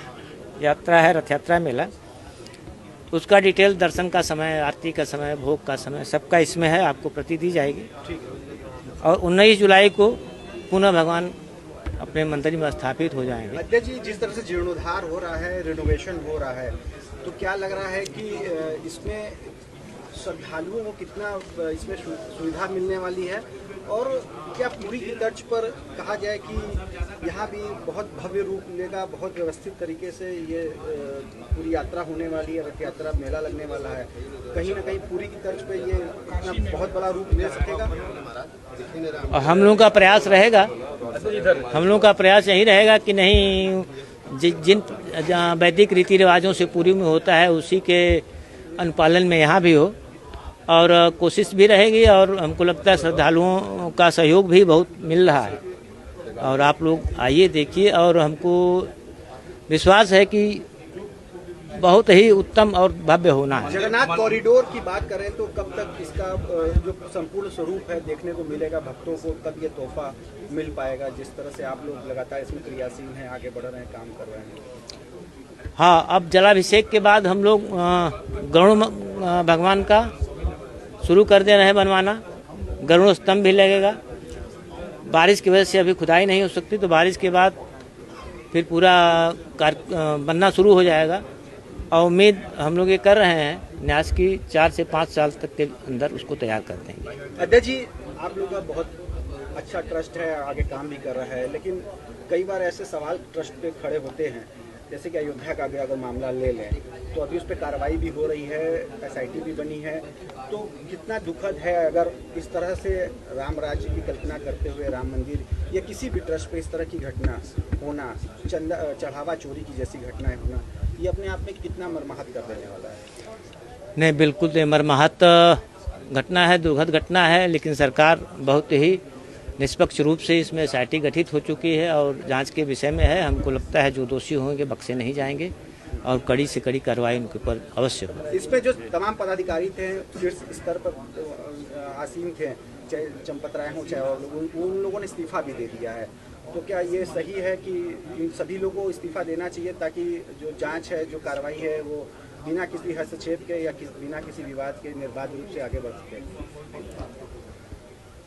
यात्रा है, रथ यात्रा मेला, उसका डिटेल, दर्शन का समय, आरती का समय, भोग का समय, सबका इसमें है, आपको प्रति दी जाएगी। और 19 जुलाई को पुनः भगवान अपने मंदिर में स्थापित हो जाएंगे। अध्यक्ष जी, जिस तरह से जीर्णोद्धार हो रहा है, रिनोवेशन हो रहा है, तो क्या लग रहा है कि इसमें श्रद्धालुओं को कितना इसमें सुविधा मिलने वाली है और क्या पूरी की तर्ज पर कहा जाए कि यहाँ भी बहुत भव्य रूप लेगा, बहुत व्यवस्थित तरीके से ये पूरी यात्रा होने वाली है, रथ यात्रा मेला लगने वाला है, कहीं ना कहीं पूरी की तर्ज पे ये इतना बहुत बड़ा रूप ले सकेगा? हम लोगों का प्रयास रहेगा, हम लोगों का प्रयास यही रहेगा कि नहीं, जिन वैदिक रीति रिवाजों से पूरी में होता है उसी के अनुपालन में यहाँ भी हो, और कोशिश भी रहेगी। और हमको लगता है श्रद्धालुओं का सहयोग भी बहुत मिल रहा है। और आप लोग आइए, देखिए, और हमको विश्वास है कि बहुत ही उत्तम और भव्य होना है। जगन्नाथ कॉरिडोर की बात करें तो कब तक इसका जो संपूर्ण स्वरूप है देखने को मिलेगा भक्तों को, कब ये तोहफा मिल पाएगा, जिस तरह से आप लोग लगातार इसमें क्रियाशील हैं, आगे बढ़ रहे हैं, काम कर रहे हैं? हाँ, अब जलाभिषेक के बाद हम लोग गरुड़ भगवान का शुरू कर दे रहे हैं बनवाना। गरुड़ स्तंभ भी लगेगा। बारिश की वजह से अभी खुदाई नहीं हो सकती, तो बारिश के बाद फिर पूरा बनना शुरू हो जाएगा। और उम्मीद हम लोग ये कर रहे हैं न्यास की 4 से 5 साल तक के अंदर उसको तैयार कर देंगे। अध्यक्ष जी, आप लोग का बहुत अच्छा ट्रस्ट है, आगे काम भी कर रहा है, लेकिन कई बार ऐसे सवाल ट्रस्ट पे खड़े होते हैं, जैसे कि अयोध्या का भी अगर मामला ले लें तो अभी उस पर कार्रवाई भी हो रही है, एसआईटी भी बनी है, तो कितना दुखद है अगर इस तरह से राम राज्य की कल्पना करते हुए राम मंदिर या किसी भी ट्रस्ट पे इस तरह की घटना होना, चढ़ावा चोरी की जैसी घटनाएं होना, ये अपने आप में कितना मर्माहत कर देने वाला है? नहीं, बिल्कुल तो मर्माहत घटना है, दुखद घटना है, लेकिन सरकार बहुत ही निष्पक्ष रूप से इसमें एसआईटी गठित हो चुकी है और जांच के विषय में है। हमको लगता है जो दोषी होंगे बख्शे नहीं जाएंगे और कड़ी से कड़ी कार्रवाई उनके ऊपर अवश्य हो। इसमें जो तमाम पदाधिकारी थे शीर्ष स्तर पर आसीन थे, चाहे चंपत राय हो चाहे और लोग, उन लोगों ने इस्तीफा भी दे दिया है, तो क्या ये सही है कि इन सभी लोगों को इस्तीफा देना चाहिए ताकि जो जांच है, जो कार्रवाई है, वो बिना किसी हस्तक्षेप के या बिना किसी विवाद के निर्बाध रूप से आगे बढ़ सके?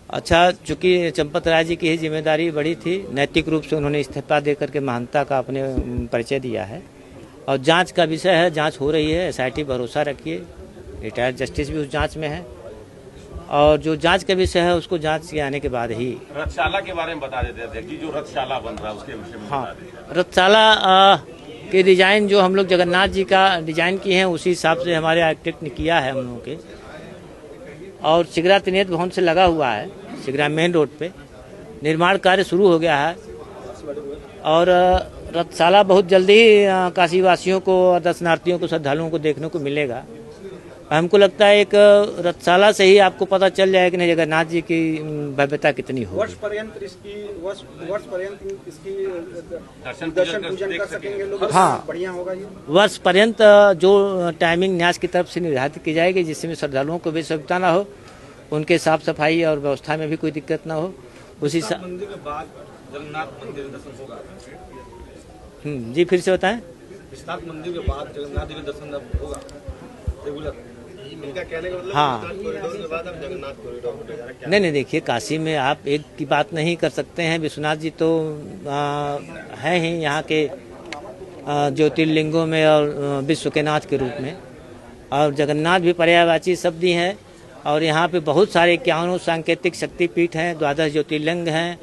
अच्छा, चूंकि चंपत राय जी की ही जिम्मेदारी बड़ी थी, नैतिक रूप से उन्होंने इस्तीफा देकर के महानता का अपने परिचय दिया है और जांच का विषय है, जांच हो रही है। एसआईटी भरोसा रखिए, रिटायर्ड जस्टिस भी उस जांच में है और जो जांच का विषय है उसको जांच के आने के बाद ही। रथशाला के बारे में बता देते अध्यक्ष जी, जो रथशाला बन रहा है उसके विषय में। हाँ, रथशाला के डिजाइन जो हम लोग जगन्नाथ जी का डिजाइन किए हैं उसी हिसाब से हमारे आर्किटेक्ट ने किया है हम लोगों के। और सिगरा त्रिनेत्र भवन से लगा हुआ है, सिगरा मेन रोड पे निर्माण कार्य शुरू हो गया है और रथशाला बहुत जल्दी ही काशी वासियों को, दर्शनार्थियों को, श्रद्धालुओं को देखने को मिलेगा। हमको लगता है एक रथशाला से ही आपको पता चल जाएगा कि नहीं जगन्नाथ जी की भव्यता कितनी हो। वर्ष पर्यंत इसकी दर्शन पूजन कर सकेंगे लोग। हाँ, बढ़िया होगा ये। वर्ष पर्यंत जो टाइमिंग न्यास की तरफ से निर्धारित की जाएगी जिसमें श्रद्धालुओं को भी सुविधा ना हो, उनके साफ सफाई और व्यवस्था में भी कोई दिक्कत ना हो। उसी मंदिर के बाद जगन्नाथ मंदिर दर्शन होगा। जी फिर से बताएं। विश्वनाथ मंदिर के बाद जगन्नाथ जी का दर्शन होगा रेगुलर। इनका कहने का मतलब हाँ, कॉरिडोर के बाद अब जगन्नाथ कॉरिडोर। नहीं देखिए, काशी में आप एक की बात नहीं कर सकते हैं। विश्वनाथ जी तो हैं ही यहाँ के ज्योतिर्लिंगों में और विश्व के नाथ के रूप में, और जगन्नाथ भी पर्यायवाची शब्द ही है। और यहाँ पे बहुत सारे 51 सांकेतिक शक्तिपीठ हैं, 12 ज्योतिर्लिंग हैं,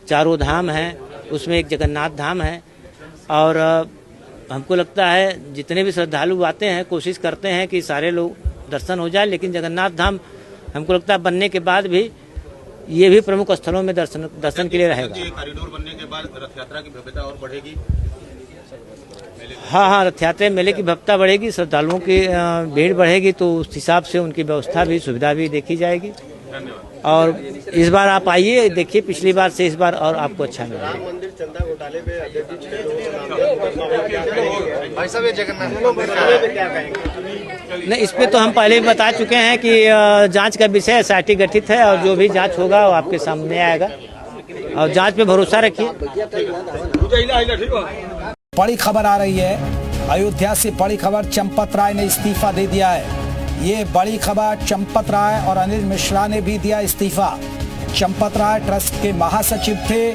4 धाम हैं, उसमें एक जगन्नाथ धाम है। और हमको लगता है जितने भी श्रद्धालु आते हैं कोशिश करते हैं कि सारे लोग दर्शन हो जाए, लेकिन जगन्नाथ धाम हमको लगता है बनने के बाद भी ये भी प्रमुख स्थलों में दर्शन के लिए रहेगा। कॉरिडोर बनने के बाद रथ यात्रा की भव्यता और बढ़ेगी। हाँ, रथ यात्रा मेले की भव्यता बढ़ेगी, श्रद्धालुओं की भीड़ बढ़ेगी, तो उस हिसाब से उनकी व्यवस्था भी, सुविधा भी देखी जाएगी। और इस बार आप आइए, देखिए पिछली बार से इस बार और आपको अच्छा मिलेगा। राम मंदिर चंदा घोटाले पे नहीं, इस पे तो हम पहले भी बता चुके हैं कि जांच का विषय एसआईटी गठित है और जो भी जांच होगा वो आपके सामने आएगा और जांच पे भरोसा रखिए। बड़ी खबर आ रही है अयोध्या से, बड़ी खबर, चंपत राय ने इस्तीफा दे दिया है। ये बड़ी खबर, चंपत राय और अनिल मिश्रा ने भी दिया इस्तीफा। चंपत राय ट्रस्ट के महासचिव थे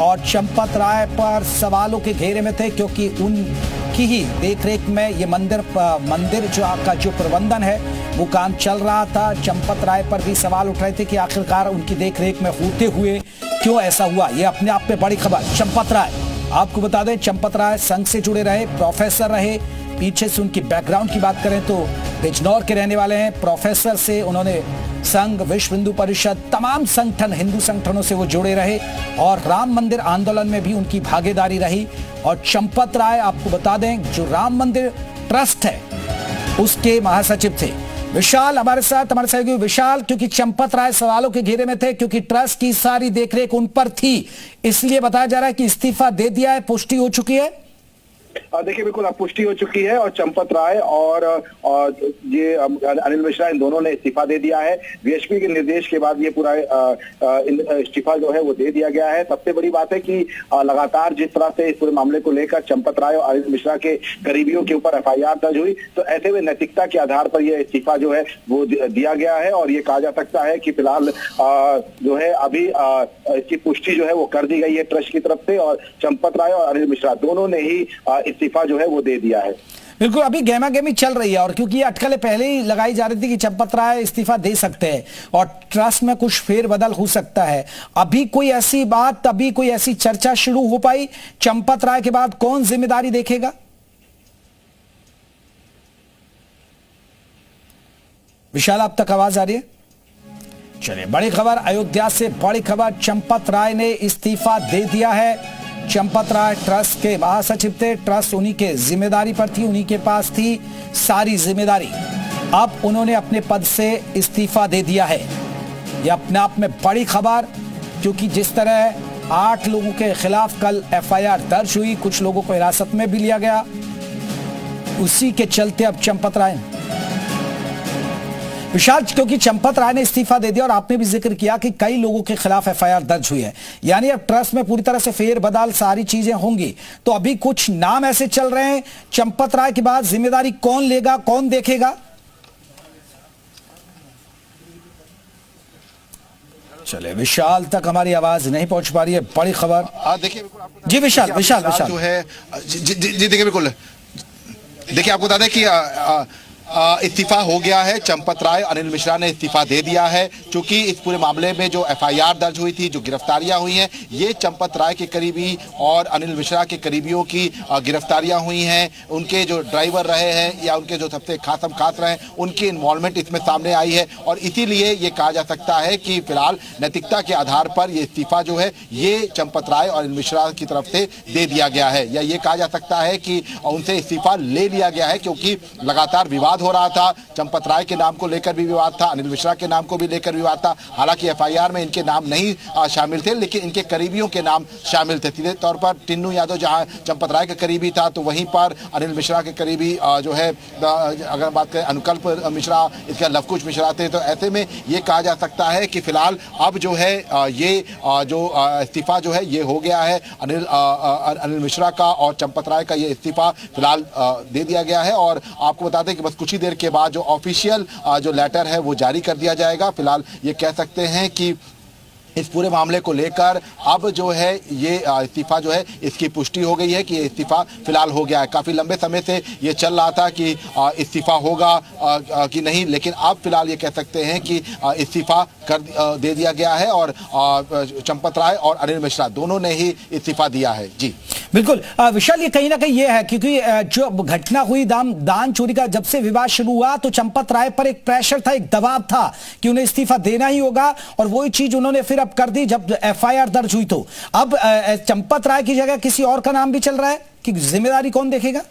और चंपत राय पर सवालों के घेरे में थे क्योंकि उनकी ही देखरेख में ये मंदिर जो आपका जो प्रबंधन है वो काम चल रहा था। चंपत राय पर भी सवाल उठ रहे थे कि आखिरकार उनकी देखरेख में होते हुए क्यों ऐसा हुआ। ये अपने आप में बड़ी खबर। चंपत राय, आपको बता दें, चंपत राय संघ से जुड़े रहे, प्रोफेसर रहे। पीछे से उनकी बैकग्राउंड की बात करें तो बिजनौर के रहने वाले हैं। प्रोफेसर से उन्होंने संघ, विश्व हिंदू परिषद, तमाम संगठन, हिंदू संगठनों से वो जुड़े रहे और राम मंदिर आंदोलन में भी उनकी भागीदारी रही। और चंपत राय, आपको बता दें, जो राम मंदिर ट्रस्ट है उसके महासचिव थे। विशाल हमारे साथ, हमारे सहयोगी विशाल, क्योंकि चंपत राय सवालों के घेरे में थे क्योंकि ट्रस्ट की सारी देखरेख उन पर थी, इसलिए बताया जा रहा है कि इस्तीफा दे दिया है, पुष्टि हो चुकी है। देखिए, बिल्कुल अब पुष्टि हो चुकी है और चंपत राय और ये अनिल मिश्रा, इन दोनों ने इस्तीफा दे दिया है। वीएचपी के निर्देश के बाद ये पूरा इस्तीफा जो है वो दे दिया गया है। सबसे बड़ी बात है कि लगातार जिस तरह से इस पूरे मामले को लेकर चंपत राय और अनिल मिश्रा के करीबियों के ऊपर एफआईआर दर्ज हुई, तो ऐसे में नैतिकता के आधार पर यह इस्तीफा जो है वो दिया गया है। और ये कहा जा सकता है कि फिलहाल जो है अभी इसकी पुष्टि जो है वो कर दी गई है ट्रस्ट की तरफ से और चंपत राय और अनिल मिश्रा दोनों ने ही इस्तीफा जो है वो दे दिया है। बिल्कुल, अभी गहमा गहमी चल रही है और क्योंकि ये अटकलें पहले ही लगाई जा रही थी कि चंपत राय इस्तीफा दे सकते हैं और ट्रस्ट में कुछ फेरबदल हो सकता है। अभी कोई ऐसी बात, अभी कोई ऐसी चर्चा शुरू हो पाई? चंपत राय के बाद कौन जिम्मेदारी देखेगा? विशाल, आप तक आवाज आ रही है? चलिए, बड़ी खबर अयोध्या से, बड़ी खबर, चंपत राय ने इस्तीफा दे दिया है। चंपत राय ट्रस्ट के महासचिव थे, ट्रस्ट उन्हीं के जिम्मेदारी पर थी, उन्हीं के पास थी सारी जिम्मेदारी। अब उन्होंने अपने पद से इस्तीफा दे दिया है। यह अपने आप में बड़ी खबर, क्योंकि जिस तरह 8 लोगों के खिलाफ कल एफआईआर दर्ज हुई, कुछ लोगों को हिरासत में भी लिया गया, उसी के चलते अब चंपत राय, विशाल, क्योंकि चंपत राय ने इस्तीफा दे दिया और आपने भी जिक्र किया कि कई लोगों के खिलाफ एफआईआर दर्ज हुई है, यानी अब ट्रस्ट में पूरी तरह से फेरबदल, सारी चीजें होंगी। तो अभी कुछ नाम ऐसे चल रहे हैं, चंपत राय के बाद जिम्मेदारी कौन लेगा, कौन देखेगा? चले, विशाल तक हमारी आवाज नहीं पहुंच पा रही है, बड़ी खबर। देखिए, जी विशाल, विशाल जो है, जी देखिए, बिल्कुल देखिए, आपको बता दें कि इस्तीफा हो गया है। चंपत राय, अनिल मिश्रा ने इस्तीफा दे दिया है। चूंकि इस पूरे मामले में जो एफआईआर दर्ज हुई थी, जो गिरफ्तारियां हुई हैं, ये चंपत राय के करीबी और अनिल मिश्रा के करीबियों की गिरफ्तारियां हुई हैं। उनके जो ड्राइवर रहे हैं या उनके जो सबसे खास रहे हैं, उनकी इन्वॉल्वमेंट इसमें सामने आई है। और इसीलिए ये कहा जा सकता है कि फिलहाल नैतिकता के आधार पर ये इस्तीफा जो है ये चंपत राय और अनिल मिश्रा की तरफ से दे दिया गया है, या ये कहा जा सकता है कि उनसे इस्तीफा ले लिया गया है, क्योंकि लगातार विवाद हो रहा था। चंपत राय के नाम को लेकर भी विवाद था, अनिल मिश्रा के नाम को भी लेकर विवाद था। हालांकि एफआईआर में इनके नाम नहीं शामिल थे, लेकिन इनके करीबियों के नाम शामिल थे। सीधे तौर पर टिन्नू यादव जहां चंपत राय के करीबी था, तो वहीं पर अनिल मिश्रा के करीबी जो है, अगर बात करें अनुकल्प मिश्रा, इसके लवकुश मिश्रा थे। तो ऐसे में ये कहा जा सकता है कि फिलहाल अब जो है ये जो इस्तीफा जो है ये हो गया है। अनिल मिश्रा का और चंपत राय का ये इस्तीफा फिलहाल दे दिया गया है। और आपको बता दें कि बस कुछ ही देर के बाद जो ऑफिशियल जो लेटर है वो जारी कर दिया जाएगा। फिलहाल ये कह सकते हैं कि इस पूरे मामले को लेकर अब जो है ये इस्तीफा जो है इसकी पुष्टि हो गई है कि ये इस्तीफा फिलहाल हो गया है। काफी लंबे समय से ये चल रहा था कि इस्तीफा होगा कि नहीं, लेकिन अब फिलहाल ये कह सकते हैं कि इस्तीफा कर दे दिया गया है। और चंपत राय और अनिल मिश्रा दोनों ने ही इस्तीफा दिया है। जी बिल्कुल विशाल, ये कहीं ना कहीं ये है क्योंकि जो घटना हुई दान चोरी का, जब से विवाद शुरू हुआ तो चंपत राय पर एक प्रेशर था, एक दबाव था कि उन्हें इस्तीफा देना ही होगा। और वही चीज उन्होंने फिर अब कर दी जब एफआईआर दर्ज हुई। तो अब चंपत राय की जगह किसी और का नाम भी चल रहा है कि जिम्मेदारी कौन देखेगा?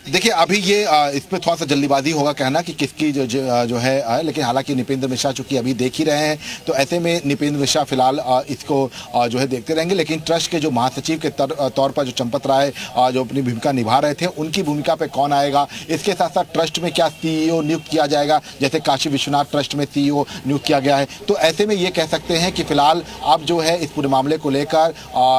देखिए अभी ये इस पे थोड़ा सा जल्दीबाजी होगा कहना कि किसकी जो है, लेकिन हालांकि निपेंद्र मिश्रा चूंकि अभी देख ही रहे हैं, तो ऐसे में निपेंद्र मिश्रा फिलहाल इसको जो है देखते रहेंगे। लेकिन ट्रस्ट के जो महासचिव के तौर पर जो चंपत राय जो अपनी भूमिका निभा रहे थे, उनकी भूमिका पे कौन आएगा, इसके साथ साथ ट्रस्ट में क्या सीईओ नियुक्त किया जाएगा, जैसे काशी विश्वनाथ ट्रस्ट में सीईओ नियुक्त किया गया है। तो ऐसे में ये कह सकते हैं कि फिलहाल अब जो है इस पूरे मामले को लेकर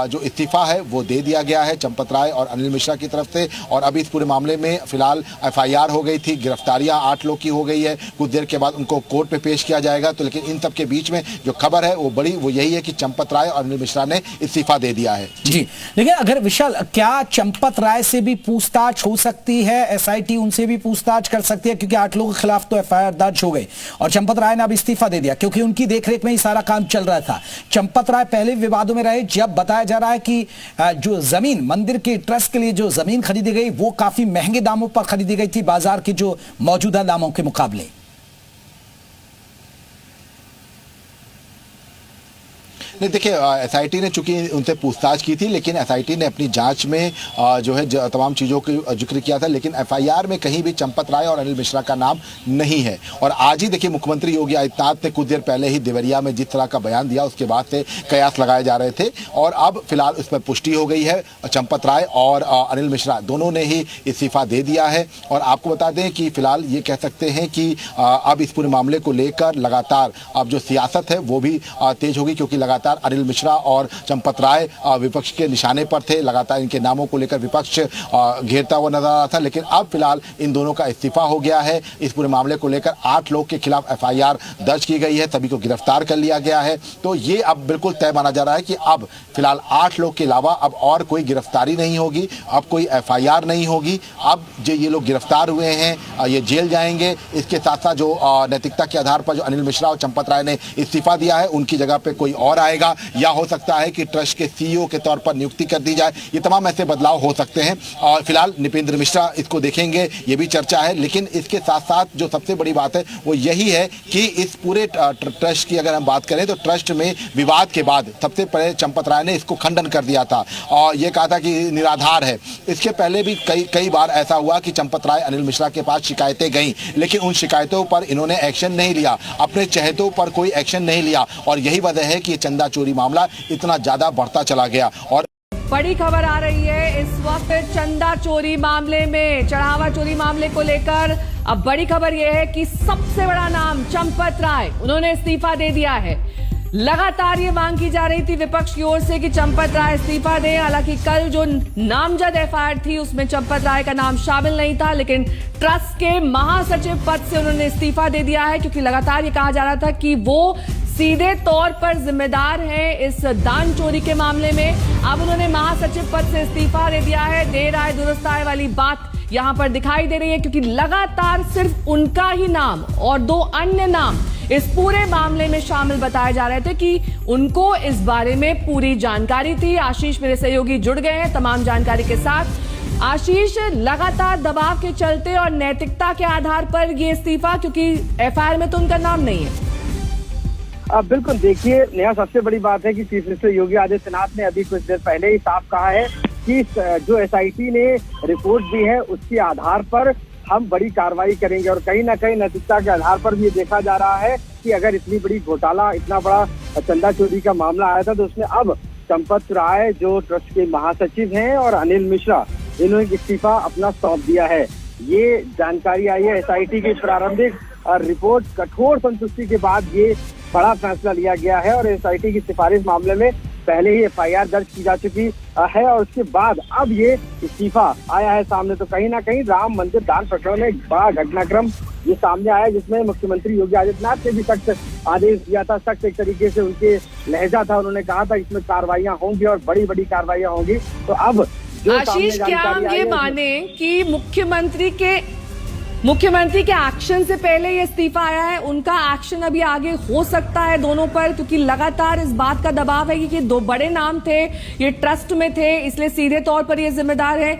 जो इस्तीफा है वो दे दिया गया है चंपत राय और अनिल मिश्रा की तरफ से। और अभी इस पूरे मामले में फिलहाल एफआईआर हो गई थी, गिरफ्तारियां 8 लोग की हो गई है। कुछ देर के बाद उनको कोर्ट पे पेश किया जाएगा। तो लेकिन इन सब के बीच में जो खबर है वो यही है कि चंपत राय और अनिल मिश्रा ने इस्तीफा दे दिया है। जी, लेकिन अगर विशाल, क्या चंपत राय से भी पूछताछ हो सकती है? एसआईटी उनसे भी पूछताछ कर सकती है, क्योंकि 8 लोगों के खिलाफ तो एफआईआर दर्ज हो गई और चंपत राय ने अब इस्तीफा दे दिया क्योंकि उनकी देखरेख में ही सारा काम चल रहा था। चंपत राय पहले विवादों में रहे, जब बताया जा रहा है कि जो जमीन मंदिर के ट्रस्ट के लिए जो जमीन खरीदी गई वो काफी महंगे दामों पर खरीदी गई थी बाजार के जो मौजूदा दामों के मुकाबले। नहीं, देखिए एसआईटी ने चूंकि उनसे पूछताछ की थी, लेकिन एसआईटी ने अपनी जांच में जो है तमाम चीज़ों का जिक्र किया था, लेकिन एफआईआर में कहीं भी चंपत राय और अनिल मिश्रा का नाम नहीं है। और आज ही देखिए मुख्यमंत्री योगी आदित्यनाथ ने कुछ देर पहले ही देवरिया में जिस तरह का बयान दिया, उसके बाद से कयास लगाए जा रहे थे और अब फिलहाल उस पर पुष्टि हो गई है। चंपत राय और अनिल मिश्रा दोनों ने ही इस्तीफा दे दिया है। और आपको बता दें कि फिलहाल ये कह सकते हैं कि अब इस पूरे मामले को लेकर लगातार अब जो सियासत है वो भी तेज होगी, क्योंकि लगातार अनिल मिश्रा और चंपत राय विपक्ष के निशाने पर थे। लगातार इनके नामों को लेकर विपक्ष घेरता हुआ नजर आ रहा था, लेकिन अब फिलहाल इन दोनों का इस्तीफा हो गया है। इस पूरे मामले को लेकर 8 लोग के खिलाफ एफआईआर दर्ज की गई है, सभी को गिरफ्तार कर लिया गया है। तो ये अब बिल्कुल तय माना जा रहा है कि अब फिलहाल 8 लोग के अलावा अब और कोई गिरफ्तारी नहीं होगी, अब कोई एफआईआर नहीं होगी। अब जो ये लोग गिरफ्तार हुए हैं ये जेल जाएंगे। इसके साथ साथ जो नैतिकता के आधार पर जो अनिल मिश्रा और चंपत राय ने इस्तीफा दिया है, उनकी जगह पे कोई और आएगा, या हो सकता है कि ट्रस्ट के सीईओ के तौर पर नियुक्ति कर दी जाए। ये तमाम ऐसे बदलाव हो सकते हैं और फिलहाल निपेंद्र मिश्रा इसको देखेंगे, ये भी चर्चा है। लेकिन इसके साथ साथ जो सबसे बड़ी बात है वो यही है कि इस पूरे ट्रस्ट की अगर हम बात करें तो ट्रस्ट में विवाद के बाद सबसे पहले चंपत राय ने इसको खंडन कर दिया था और ये कहा था कि निराधार है। इसके पहले भी कई बार ऐसा हुआ कि चंपत राय अनिल मिश्रा के पास शिकायतें गईं, लेकिन उन शिकायतों पर इन्होंने एक्शन नहीं लिया, अपने चहेतों पर कोई एक्शन नहीं लिया और यही वजह है कि चंदा चोरी मामला इतना ज्यादा बढ़ता चला गया। और बड़ी खबर आ रही है इस वक्त चंदा चोरी मामले में, चढ़ावा चोरी मामले को लेकर अब बड़ी खबर यह है कि सबसे बड़ा नाम चंपत राय, उन्होंने इस्तीफा दे दिया है। लगातार ये मांग की जा रही थी विपक्ष की ओर से कि चंपत राय इस्तीफा दें। हालांकि कल जो नामजद एफआईआर थी उसमें चंपत राय का नाम शामिल नहीं था, लेकिन ट्रस्ट के महासचिव पद से उन्होंने इस्तीफा दे दिया है, क्योंकि लगातार ये कहा जा रहा था कि वो सीधे तौर पर जिम्मेदार हैं इस दान चोरी के मामले में। अब उन्होंने महासचिव पद से इस्तीफा दे दिया है। देर आए दुरुस्त आए वाली बात यहां पर दिखाई दे रही है, क्योंकि लगातार सिर्फ उनका ही नाम और 2 अन्य नाम इस पूरे मामले में शामिल बताए जा रहे थे कि उनको इस बारे में पूरी जानकारी थी। आशीष मेरे सहयोगी जुड़ गए हैं तमाम जानकारी के साथ। आशीष, लगातार दबाव के चलते और नैतिकता के आधार पर ये इस्तीफा, क्योंकि एफआईआर में तो उनका नाम नहीं है। बिल्कुल, देखिए नेहा, सबसे बड़ी बात है कि चीफ मिनिस्टर योगी आदित्यनाथ ने अभी कुछ देर पहले ही साफ कहा है कि जो एसआईटी ने रिपोर्ट दी है उसके आधार पर हम बड़ी कार्रवाई करेंगे। और कहीं ना कहीं नैतिकता के आधार पर भी ये देखा जा रहा है कि अगर इतनी बड़ी घोटाला, इतना बड़ा चंदा चोरी का मामला आया था, तो उसमें अब चंपत राय जो ट्रस्ट के महासचिव हैं और अनिल मिश्रा, इन्होंने इस्तीफा अपना सौंप दिया है। ये जानकारी आई है एसआईटी की प्रारंभिक रिपोर्ट कठोर संतुष्टि के बाद ये बड़ा फैसला लिया गया है और एसआईटी की सिफारिश मामले में पहले ही एफआईआर दर्ज की जा चुकी है और उसके बाद अब ये इस्तीफा आया है सामने। तो कहीं ना कहीं राम मंदिर दान प्रकरण में एक बड़ा घटनाक्रम ये सामने आया, जिसमें मुख्यमंत्री योगी आदित्यनाथ ने भी सख्त आदेश दिया था, सख्त एक तरीके से उनके लहजा था, उन्होंने कहा था इसमें कार्रवाइयां होंगी और बड़ी बड़ी कार्रवाइयां होंगी। तो अब आशीष, क्या हम ये माने कि मुख्यमंत्री के एक्शन से पहले ये इस्तीफा आया है, उनका एक्शन अभी आगे हो सकता है दोनों पर, क्योंकि लगातार इस बात का दबाव है कि 2 बड़े नाम थे, ये ट्रस्ट में थे, इसलिए सीधे तौर पर ये जिम्मेदार है।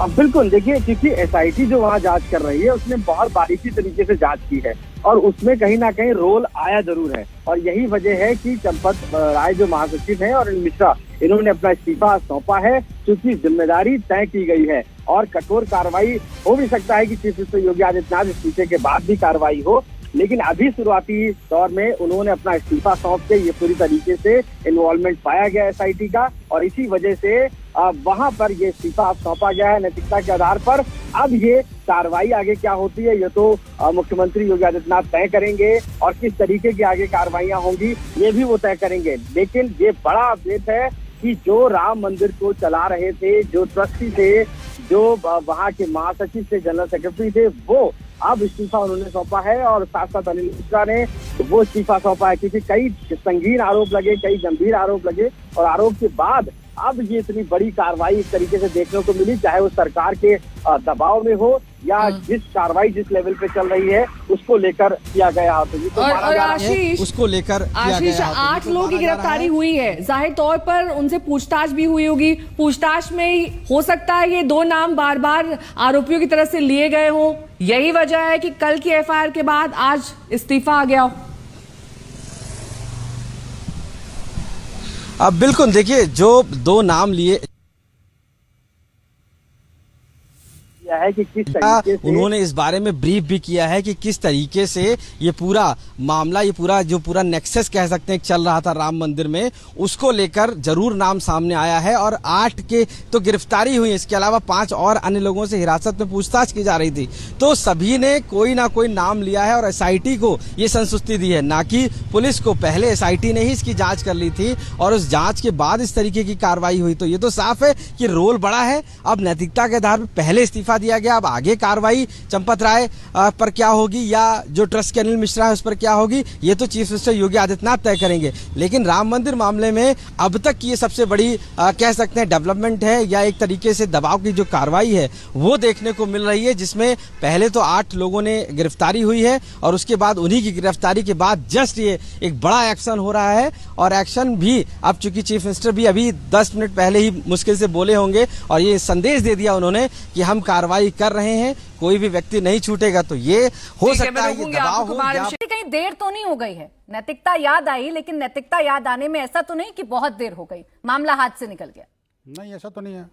बिल्कुल, देखिए क्योंकि एसआईटी जो वहाँ जांच कर रही है उसने बहुत बारीकी तरीके से जांच की है और उसमें कहीं ना कहीं रोल आया जरूर है और यही वजह है कि चंपत राय जो महासचिव हैं और मिश्रा, इन्होंने अपना इस्तीफा सौंपा है, क्योंकि जिम्मेदारी तय की गई है और कठोर कार्रवाई हो भी सकता है कि चीफ मिनिस्टर योगी आदित्यनाथ इस्तीफे के बाद भी कार्रवाई हो, लेकिन अभी शुरुआती दौर में उन्होंने अपना इस्तीफा सौंप के ये पूरी तरीके से इन्वॉल्वमेंट पाया गया एसआईटी का और इसी वजह से वहां पर ये इस्तीफा सौंपा गया है नैतिकता के आधार पर। अब ये कार्रवाई आगे क्या होती है ये तो मुख्यमंत्री योगी आदित्यनाथ तय करेंगे और किस तरीके की आगे कार्रवाइयां होंगी ये भी वो तय करेंगे। लेकिन ये बड़ा अपडेट है कि जो राम मंदिर को चला रहे थे, जो ट्रस्टी थे, जो वहाँ के महासचिव थे, जनरल सेक्रेटरी थे, वो अब इस्तीफा उन्होंने सौंपा है और साथ साथ अनिल मिश्रा ने वो इस्तीफा सौंपा है, क्योंकि कई संगीन आरोप लगे, कई गंभीर आरोप लगे और आरोप के बाद अब ये इतनी बड़ी कार्रवाई इस तरीके से देखने को मिली, चाहे वो सरकार के दबाव में हो या जिस कार्रवाई जिस लेवल पे चल रही है उसको लेकर किया गया। तो ये तो और आशीष, उसको लेकर आशीष 8 लोगों की गिरफ्तारी हुई है, जाहिर तौर पर उनसे पूछताछ भी हुई होगी, पूछताछ में हो सकता है ये 2 नाम बार बार आरोपियों की तरफ से लिए गए हों, यही वजह है कि कल की एफआईआर के बाद आज इस्तीफा आ गया हो। अब बिल्कुल देखिए, जो 2 नाम लिए है कि किस तरीके से उन्होंने इस बारे में ब्रीफ भी किया है कि किस तरीके से ये पूरा मामला, ये पूरा नेक्सस कह सकते हैं चल रहा था राम मंदिर में, उसको लेकर जरूर नाम सामने आया है और 8 के तो गिरफ्तारी हुई, इसके अलावा 5 और अन्य लोगों से हिरासत में पूछताछ की जा रही थी। तो सभी ने कोई ना कोई नाम लिया है और एसआईटी को ये संतुष्टि दी है, ना कि पुलिस को। पहले एसआईटी ने ही इसकी जांच कर ली थी और उस जांच के बाद इस तरीके की कार्रवाई हुई। तो ये तो साफ है कि रोल बड़ा है। अब नैतिकता के आधार पर पहले इस्तीफा दिया गया, अब आगे कार्रवाई चंपत राय पर क्या होगी या जो ट्रस्ट के अनिल मिश्रा है उस पर क्या होगी, ये तो चीफ मिनिस्टर योगी आदित्यनाथ तय करेंगे। लेकिन राम मंदिर मामले में अब तक की ये सबसे बड़ी कह सकते हैं डेवलपमेंट है या एक तरीके से दबाव की जो कार्रवाई है वो देखने को मिल रही है, जिसमें पहले तो 8 लोगों ने गिरफ्तारी हुई है और उसके बाद उन्हीं की गिरफ्तारी के बाद जस्ट ये एक बड़ा एक्शन हो रहा है। और एक्शन भी अब चूंकि चीफ मिनिस्टर भी अभी 10 मिनट पहले ही मुश्किल से बोले होंगे और ये संदेश दे दिया उन्होंने कि हम कार्रवाई कर रहे हैं, कोई भी व्यक्ति नहीं छूटेगा। तो ये हो सकता है ये दबाव हो। कहीं देर तो नहीं हो गई है, नैतिकता याद आई, लेकिन नैतिकता याद आने में ऐसा तो नहीं कि बहुत देर हो गई, मामला हाथ से निकल गया? नहीं, ऐसा तो नहीं है।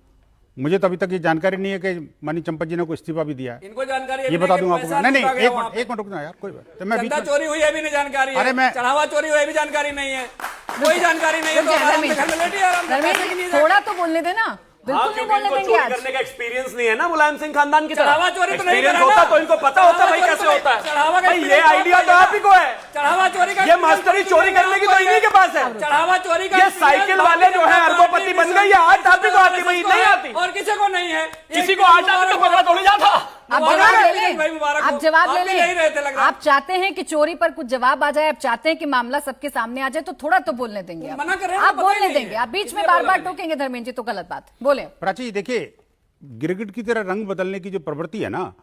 मुझे तो अभी तक ये जानकारी नहीं है कि माननीय चंपत जी ने को इस्तीफा भी दिया है। इनको जानकारी ये बता दूंगा आपको। नहीं, एक मिनट रुकना यार, कोई बात। तो मैं चंदा चोरी हुई है भी नहीं जानकारी है, अरे मैं चढ़ावा चोरी हुई है भी जानकारी नहीं है, कोई जानकारी नहीं है। तो थोड़ा तो बोलने देना, बिल्कुल नहीं बोलने देंगे आज। करने का एक्सपीरियंस नहीं है ना मुलायम सिंह खानदान की चढ़ावा चोरी तो नहीं एक्सपीरियंस करा होता ना। तो इनको पता होता भाई कैसे होता है। चढ़ावा का भाई ये experience आइडिया तो आप ही को है। चढ़ावा चोरी का ये मास्टरी चोरी करने की तो इन्हीं के पास है। चढ़ावा चोरी का ये साइकिल वाले जो है अरबोपति बन गए, ये आर्ट आप ही को आती भाई, नहीं आती। और किसी को नहीं है। किसी को आर्ट आप तो पकड़ा थोड़ी जाता। आप जवाब ले लें, भाई मुबारक आप हो। जवाब आप ले भी नहीं रहे थे लग लें। रहा है। आप चाहते हैं कि चोरी पर कुछ जवाब आ जाए, आप चाहते हैं कि मामला सबके सामने आ जाए, तो थोड़ा तो बोलने देंगे आप। मना कर रहे हैं, आप पता ही बोलने नहीं देंगे, है। आप बीच में इसलिए बार बोला बार नहीं। टोकेंगे धर्मेंद्र जी तो गलत बात। बोले प्राची देखिए, गिरगिट की तरह रंग बदलने की जो प्रवृत्ति है ना,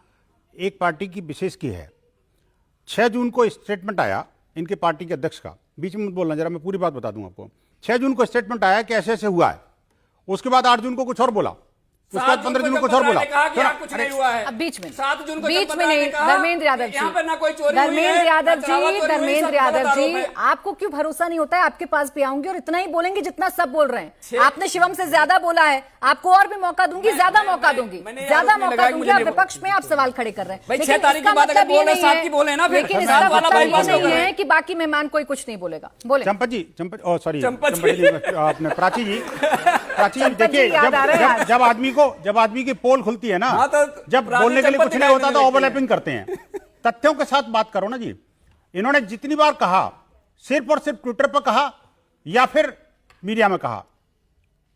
एक पार्टी की विशेष की है। 6 जून को स्टेटमेंट आया इनके पार्टी के अध्यक्ष का, बीच में मत बोलना जरा, मैं पूरी बात बता दूं आपको। 6 जून को स्टेटमेंट आया कि ऐसे ऐसे हुआ है, उसके बाद 8 जून को कुछ और बोला, उसके बाद 15 जून को कुछ और बोला। कुछ नहीं हुआ है। अब बीच में 7 जून को बीच में नहीं, धर्मेंद्र यादव जी, यहाँ पर ना कोई चोरी धर्मेंद्र यादव जी, धर्मेंद्र यादव जी, आपको क्यों भरोसा नहीं होता है? आपके पास भी आऊंगी और इतना ही बोलेंगे जितना सब बोल रहे हैं। आपने शिवम से ज्यादा बोला है, आपको और भी मौका दूंगी, ज्यादा मौका दूंगी, ज्यादा मौका दूंगी। आप विपक्ष में आप सवाल खड़े कर रहे हैं, भाई, लेकिन 6 तारीख की इसका बात अगर मतलब ये बोल रहे हैं, नहीं 7 की बोले ना, है, फिर लेकिन 7 इसका वाला मतलब बाईपास ये नहीं कर रहे है हैं। कि बाकी मेहमान कोई कुछ नहीं बोलेगा। बोले चंपत जी, सॉरी चंपत चंपत जी, अपने प्राची जी देखिए, याद आ रहे हैं आज। जब आदमी की पोल खुलती है ना, हाँ, तो जब पुरानी बोलने के लिए चंपत कुछ नहीं दिखाई होता देने तो लगती है। ओवरलैपिंग करते हैं। तथ्यों के साथ बात करो ना जी। इन्होंने जितनी बार कहा, सिर्फ और सिर्फ ट्विटर पर कहा या फिर मीडिया में कहा,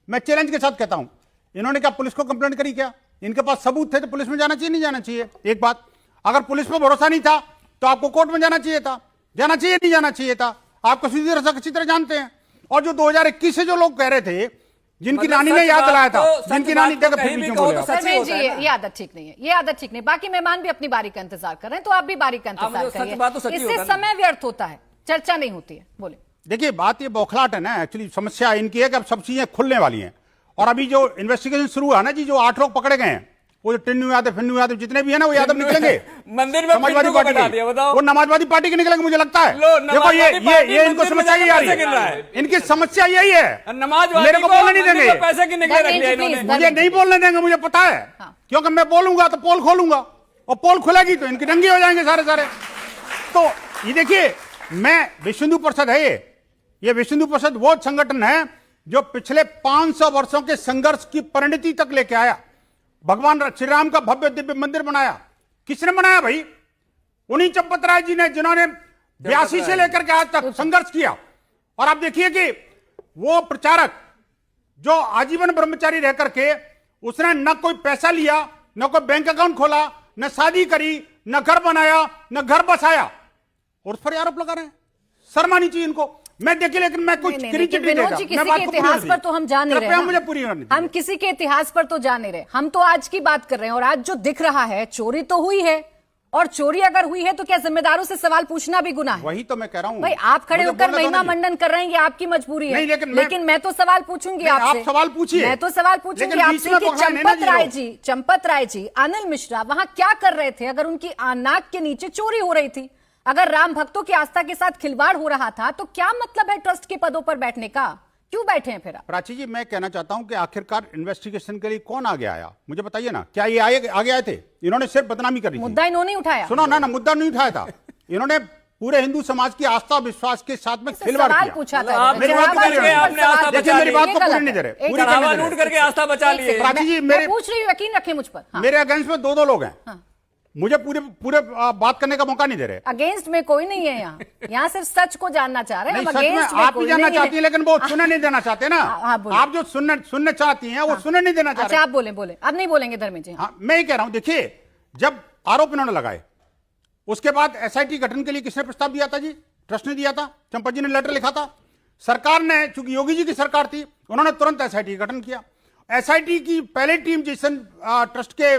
मैं चैलेंज के साथ कहता हूं, इन्होंने क्या पुलिस को कंप्लेंट करी? क्या इनके पास सबूत थे तो पुलिस में जाना चाहिए नहीं जाना चाहिए? एक बात, अगर पुलिस पर भरोसा नहीं था तो आपको कोर्ट में जाना चाहिए था, जाना चाहिए नहीं जाना चाहिए था? आपको सीधी तरह अच्छी तरह जानते हैं। और जो 2021 से जो लोग कह रहे थे, जिनकी नानी ने याद दिलाया था, जिनकी नानी देखो फिर भी क्यों बोले आप? धर्मेंद्र जी, ये आदत ठीक नहीं है, ये आदत ठीक नहीं। बाकी मेहमान भी अपनी बारी का इंतजार कर रहे हैं, तो आप भी बारी का इंतजार करिए। इससे समय व्यर्थ होता है, चर्चा नहीं होती है। बोले। देखिए, बात ये बौखलाहट है ना, एक्चुअली समस्या इनकी है कि अब सब चीजें खुलने वाली हैं। और अभी जो इन्वेस्टिगेशन शुरू हुआ ना जी, जो 8 लोग पकड़े गए हैं, वो जो टिन्नू यादव फिन्नू यादव जितने भी है ना, वो यादव निकलेंगे मंदिर में समाजवादी पार्टी के, वो समाजवादी पार्टी के निकलेंगे मुझे लगता है। देखो ये इनको समस्या यही आ रही है, इनकी समस्या यही है। मेरे को बोलने नहीं देंगे, पैसे की निगरानी रख लिया इन्होंने। मुझे नहीं बोलने देंगे, मुझे पता है, क्योंकि मैं बोलूंगा तो पोल खोलूंगा, और पोल खुलेगी तो इनकी दंगे हो जाएंगे सारे। तो ये देखिए, मैं विश्व हिंदू परिषद है, ये विश्व हिंदू परिषद वो संगठन है जो पिछले 500 वर्षों के संघर्ष की परिणति तक लेके आया। भगवान श्री राम का भव्य दिव्य मंदिर बनाया, किसने बनाया भाई? उन्हीं चंपत राय जी ने, जिन्होंने 82 से लेकर के आज तक संघर्ष किया। और आप देखिए कि वो प्रचारक जो आजीवन ब्रह्मचारी रह करके, उसने न कोई पैसा लिया, न कोई बैंक अकाउंट खोला, न शादी करी, न घर बनाया, न घर बसाया, और उस पर आरोप लगा रहे हैं। शर्म आनी चाहिए इनको। मैं देखिए, लेकिन मैं कुछ क्रिकेट नहीं विनोद जी, किसी के इतिहास पर तो हम जान नहीं रहे, मुझे पूरी हम किसी के इतिहास पर तो जान नहीं रहे, हम तो आज की बात कर रहे हैं। और आज जो दिख रहा है, चोरी तो हुई है, और चोरी अगर हुई है तो क्या जिम्मेदारों से सवाल पूछना भी गुनाह है? वही तो मैं कह रहा हूं भाई। आप खड़े होकर महिमा मंडन कर रहे हैं, ये आपकी मजबूरी है। लेकिन मैं तो सवाल पूछूंगी आपसे। आप सवाल पूछिए। मैं तो सवाल पूछूंगी आपसे कि चंपत राय जी, अनिल मिश्रा वहां क्या कर रहे थे अगर उनकी नाक के नीचे चोरी हो रही थी? अगर राम भक्तों की आस्था के साथ खिलवाड़ हो रहा था तो क्या मतलब है ट्रस्ट के पदों पर बैठने का? क्यों बैठे हैं फिर आप? प्राची जी, मैं कहना चाहता हूं कि आखिरकार इन्वेस्टिगेशन के लिए कौन आगे आया, मुझे बताइए ना। क्या ये आगे आए थे? इन्होंने सिर्फ बदनामी करी, मुद्दा इन्होंने उठाया। सुनो ना, मुद्दा नहीं उठाया था। इन्होंने पूरे हिंदू समाज की आस्था विश्वास के साथ में खिलवाड़ किया। पूछा था, मेरी बात को पूरी नहीं दे रहे, लूट करके आस्था बचा लिए। प्राची जी, पूछ रही हूँ, यकीन रखें मुझ पर। मेरे अगेंस्ट में 2 लोग हैं, मुझे पूरे बात करने का मौका नहीं दे रहे। अगेंस्ट में कोई नहीं है यहाँ सिर्फ सच को जानना चाह रहे हैं। आप भी जानना चाहती हैं, लेकिन वो सुनने नहीं देना चाहते ना। आप जो सुनने चाहती हैं वो सुनने नहीं देना चाहते। अच्छा, आप बोले अब नहीं बोलेंगे धर्मेंद्र जी। हाँ, मैं ये कह रहा हूं, देखिए, जब आरोप इन्होंने लगाए, उसके बाद एसआईटी गठन के लिए किसने प्रस्ताव दिया था जी? ट्रस्ट ने दिया था, चंपत जी ने लेटर लिखा था। सरकार ने, चूंकि योगी जी की सरकार थी, उन्होंने तुरंत एसआईटी गठन किया। एसआईटी की पहले टीम जिस ट्रस्ट के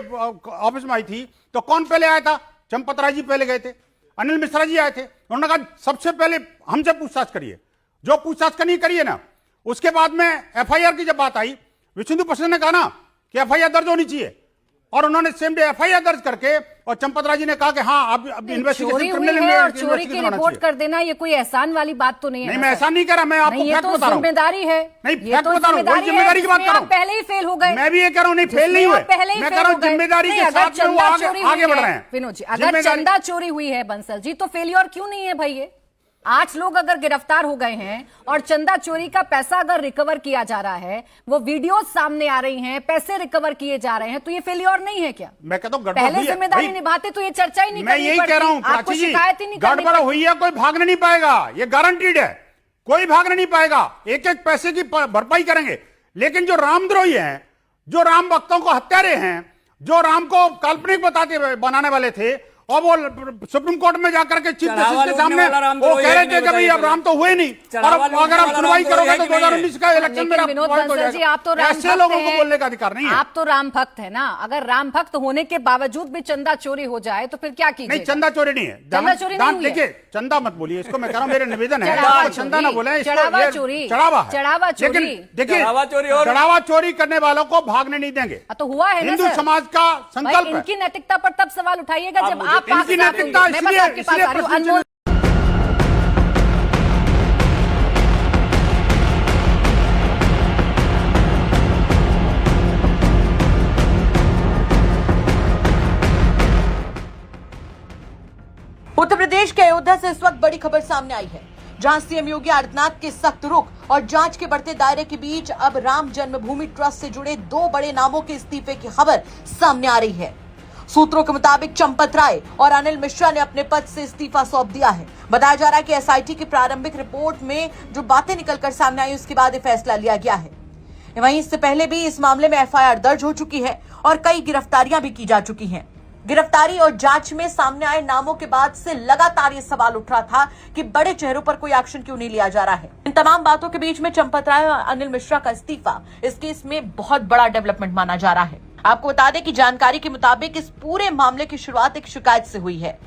ऑफिस में आई थी, तो कौन पहले आया था? चंपत राय जी पहले गए थे, अनिल मिश्रा जी आए थे। उन्होंने कहा सबसे पहले हमसे पूछताछ करिए, जो पूछताछ करनी करिए ना। उसके बाद में एफआईआर की जब बात आई, विश्व हिंदू परिषद ने कहा ना कि एफआईआर दर्ज होनी चाहिए, और उन्होंने सेम डे एफआईआर दर्ज करके, और चंपत राय जी ने कहा कि हाँ, अब इन्वेस्टिगेशन चोरी की रिपोर्ट कर देना, ये कोई एहसान वाली बात तो नहीं है। नहीं, मैं एहसान नहीं कर रहा, मैं आपको फैक्ट बता रहा हूं। जिम्मेदारी है, नहीं, फैक्ट बता रहा हूं, जिम्मेदारी की बात कर रहा हूं। पहले ही फेल हो गए। मैं भी ये कह रहा हूं, नहीं फेल नहीं हुए, मैं कह रहा हूं जिम्मेदारी के साथ में वो आगे बढ़ रहे हैं। विनोद जी, अगर चंदा चोरी हुई है बंसल जी, तो फेलियर क्यों नहीं है भाई? ये 8 लोग अगर गिरफ्तार हो गए हैं और चंदा चोरी का पैसा अगर रिकवर किया जा रहा है, वो वीडियो सामने आ रही हैं, पैसे रिकवर किए जा रहे हैं, तो ये फेलियर नहीं है क्या? मैं कहता हूँ पहले जिम्मेदारी निभाते तो ये चर्चा ही नहीं मैं करनी यही पड़ती। कह रहा हूँ आपको प्राची जी, शिकायत ही नहीं करनी गड़बड़ पड़ती। हुई है, कोई भागने नहीं पाएगा, ये गारंटीड है, कोई भागने नहीं पाएगा, एक एक पैसे की भरपाई करेंगे। लेकिन जो रामद्रोही हैं, जो राम भक्तों को हत्यारे हैं, जो राम को काल्पनिक बनाने वाले थे, और वो सुप्रीम कोर्ट में जाकर के चीफ जस्टिस के सामने वो कह रहे थे कि भाई अब राम तो हुए नहीं, और अगर आप सुनवाई करोगे तो 2019 का इलेक्शन में विनोद बंसल जी, आप तो राम ऐसे भक्त लोगों को हैं। बोलने का अधिकार नहीं है। आप तो राम भक्त है ना, अगर राम भक्त होने के बावजूद भी चंदा चोरी हो जाए तो फिर क्या कीजिए? नहीं, चंदा चोरी नहीं है, चंदा चोरी नहीं हुई है। देखिए, चंदा मत बोलिए इसको, मैं कह रहा हूं, मेरे निवेदन है, चंदा ना बोले, चढ़ावा चोरी, चढ़ावा चोरी, लेकिन देखिए चढ़ावा चोरी करने वालों को भागने नहीं देंगे। तो हुआ है ना हिंदू सर? समाज का संकल्प है। इनकी नैतिकता पर तब सवाल उठाइएगा जब आप पास इनकी नैतिकता अनमोल। उत्तर प्रदेश के अयोध्या से इस वक्त बड़ी खबर सामने आई है, जहां सीएम योगी आदित्यनाथ के सख्त रुख और जांच के बढ़ते दायरे के बीच अब राम जन्मभूमि ट्रस्ट से जुड़े 2 बड़े नामों के इस्तीफे की खबर सामने आ रही है। सूत्रों के मुताबिक चंपत राय और अनिल मिश्रा ने अपने पद से इस्तीफा सौंप दिया है। बताया जा रहा है कि एसआईटी की प्रारंभिक रिपोर्ट में जो बातें निकलकर सामने आई, उसके बाद ये फैसला लिया गया है। वहीं इससे पहले भी इस मामले में एफआईआर दर्ज हो चुकी है और कई गिरफ्तारियां भी की जा चुकी हैं। गिरफ्तारी और जांच में सामने आए नामों के बाद से लगातार ये सवाल उठ रहा था कि बड़े चेहरों पर कोई एक्शन क्यों नहीं लिया जा रहा है। इन तमाम बातों के बीच में चंपत राय और अनिल मिश्रा का इस्तीफा इस केस में बहुत बड़ा डेवलपमेंट माना जा रहा है। आपको बता दें कि जानकारी के मुताबिक इस पूरे मामले की शुरुआत एक शिकायत से हुई है।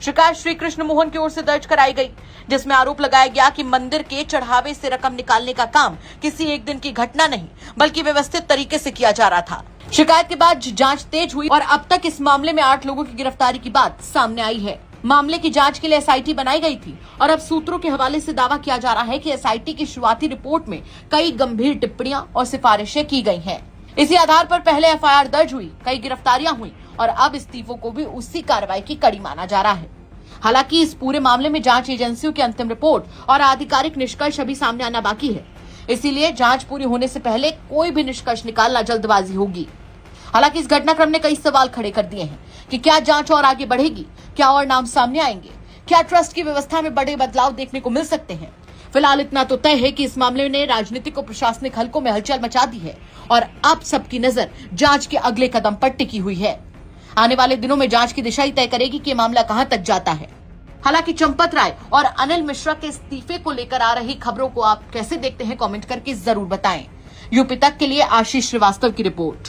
शिकायत श्री कृष्ण मोहन की ओर से दर्ज कराई गई, जिसमें आरोप लगाया गया कि मंदिर के चढ़ावे से रकम निकालने का काम किसी एक दिन की घटना नहीं बल्कि व्यवस्थित तरीके से किया जा रहा था। शिकायत के बाद जांच तेज हुई और अब तक इस मामले में 8 लोगों की गिरफ्तारी की बात सामने आई है। मामले की जांच के लिए एसआईटी बनाई गई थी और अब सूत्रों के हवाले से दावा किया जा रहा है कि एसआईटी की शुरुआती रिपोर्ट में कई गंभीर टिप्पणियां और सिफारिशें की गई हैं। इसी आधार पर पहले एफआईआर दर्ज हुई, कई गिरफ्तारियां हुई और अब इस्तीफों को भी उसी कार्रवाई की कड़ी माना जा रहा है। हालांकि इस पूरे मामले में जांच एजेंसियों की अंतिम रिपोर्ट और आधिकारिक निष्कर्ष अभी सामने आना बाकी है, इसीलिए जांच पूरी होने से पहले कोई भी निष्कर्ष निकालना जल्दबाजी होगी। हालांकि इस घटनाक्रम ने कई सवाल खड़े कर दिए हैं कि क्या जांच और आगे बढ़ेगी, क्या और नाम सामने आएंगे, क्या ट्रस्ट की व्यवस्था में बड़े बदलाव देखने को मिल सकते हैं। फिलहाल इतना तो तय है कि इस मामले ने राजनीतिक और प्रशासनिक हलकों में हलचल मचा दी है और अब सबकी नजर जांच के अगले कदम पर टिकी हुई है। आने वाले दिनों में जांच की दिशा ही तय करेगी कि मामला कहां तक जाता है। हालांकि चंपत राय और अनिल मिश्रा के इस्तीफे को लेकर आ रही खबरों को आप कैसे देखते हैं, कमेंट करके जरूर बताएं। यूपी तक के लिए आशीष श्रीवास्तव की रिपोर्ट।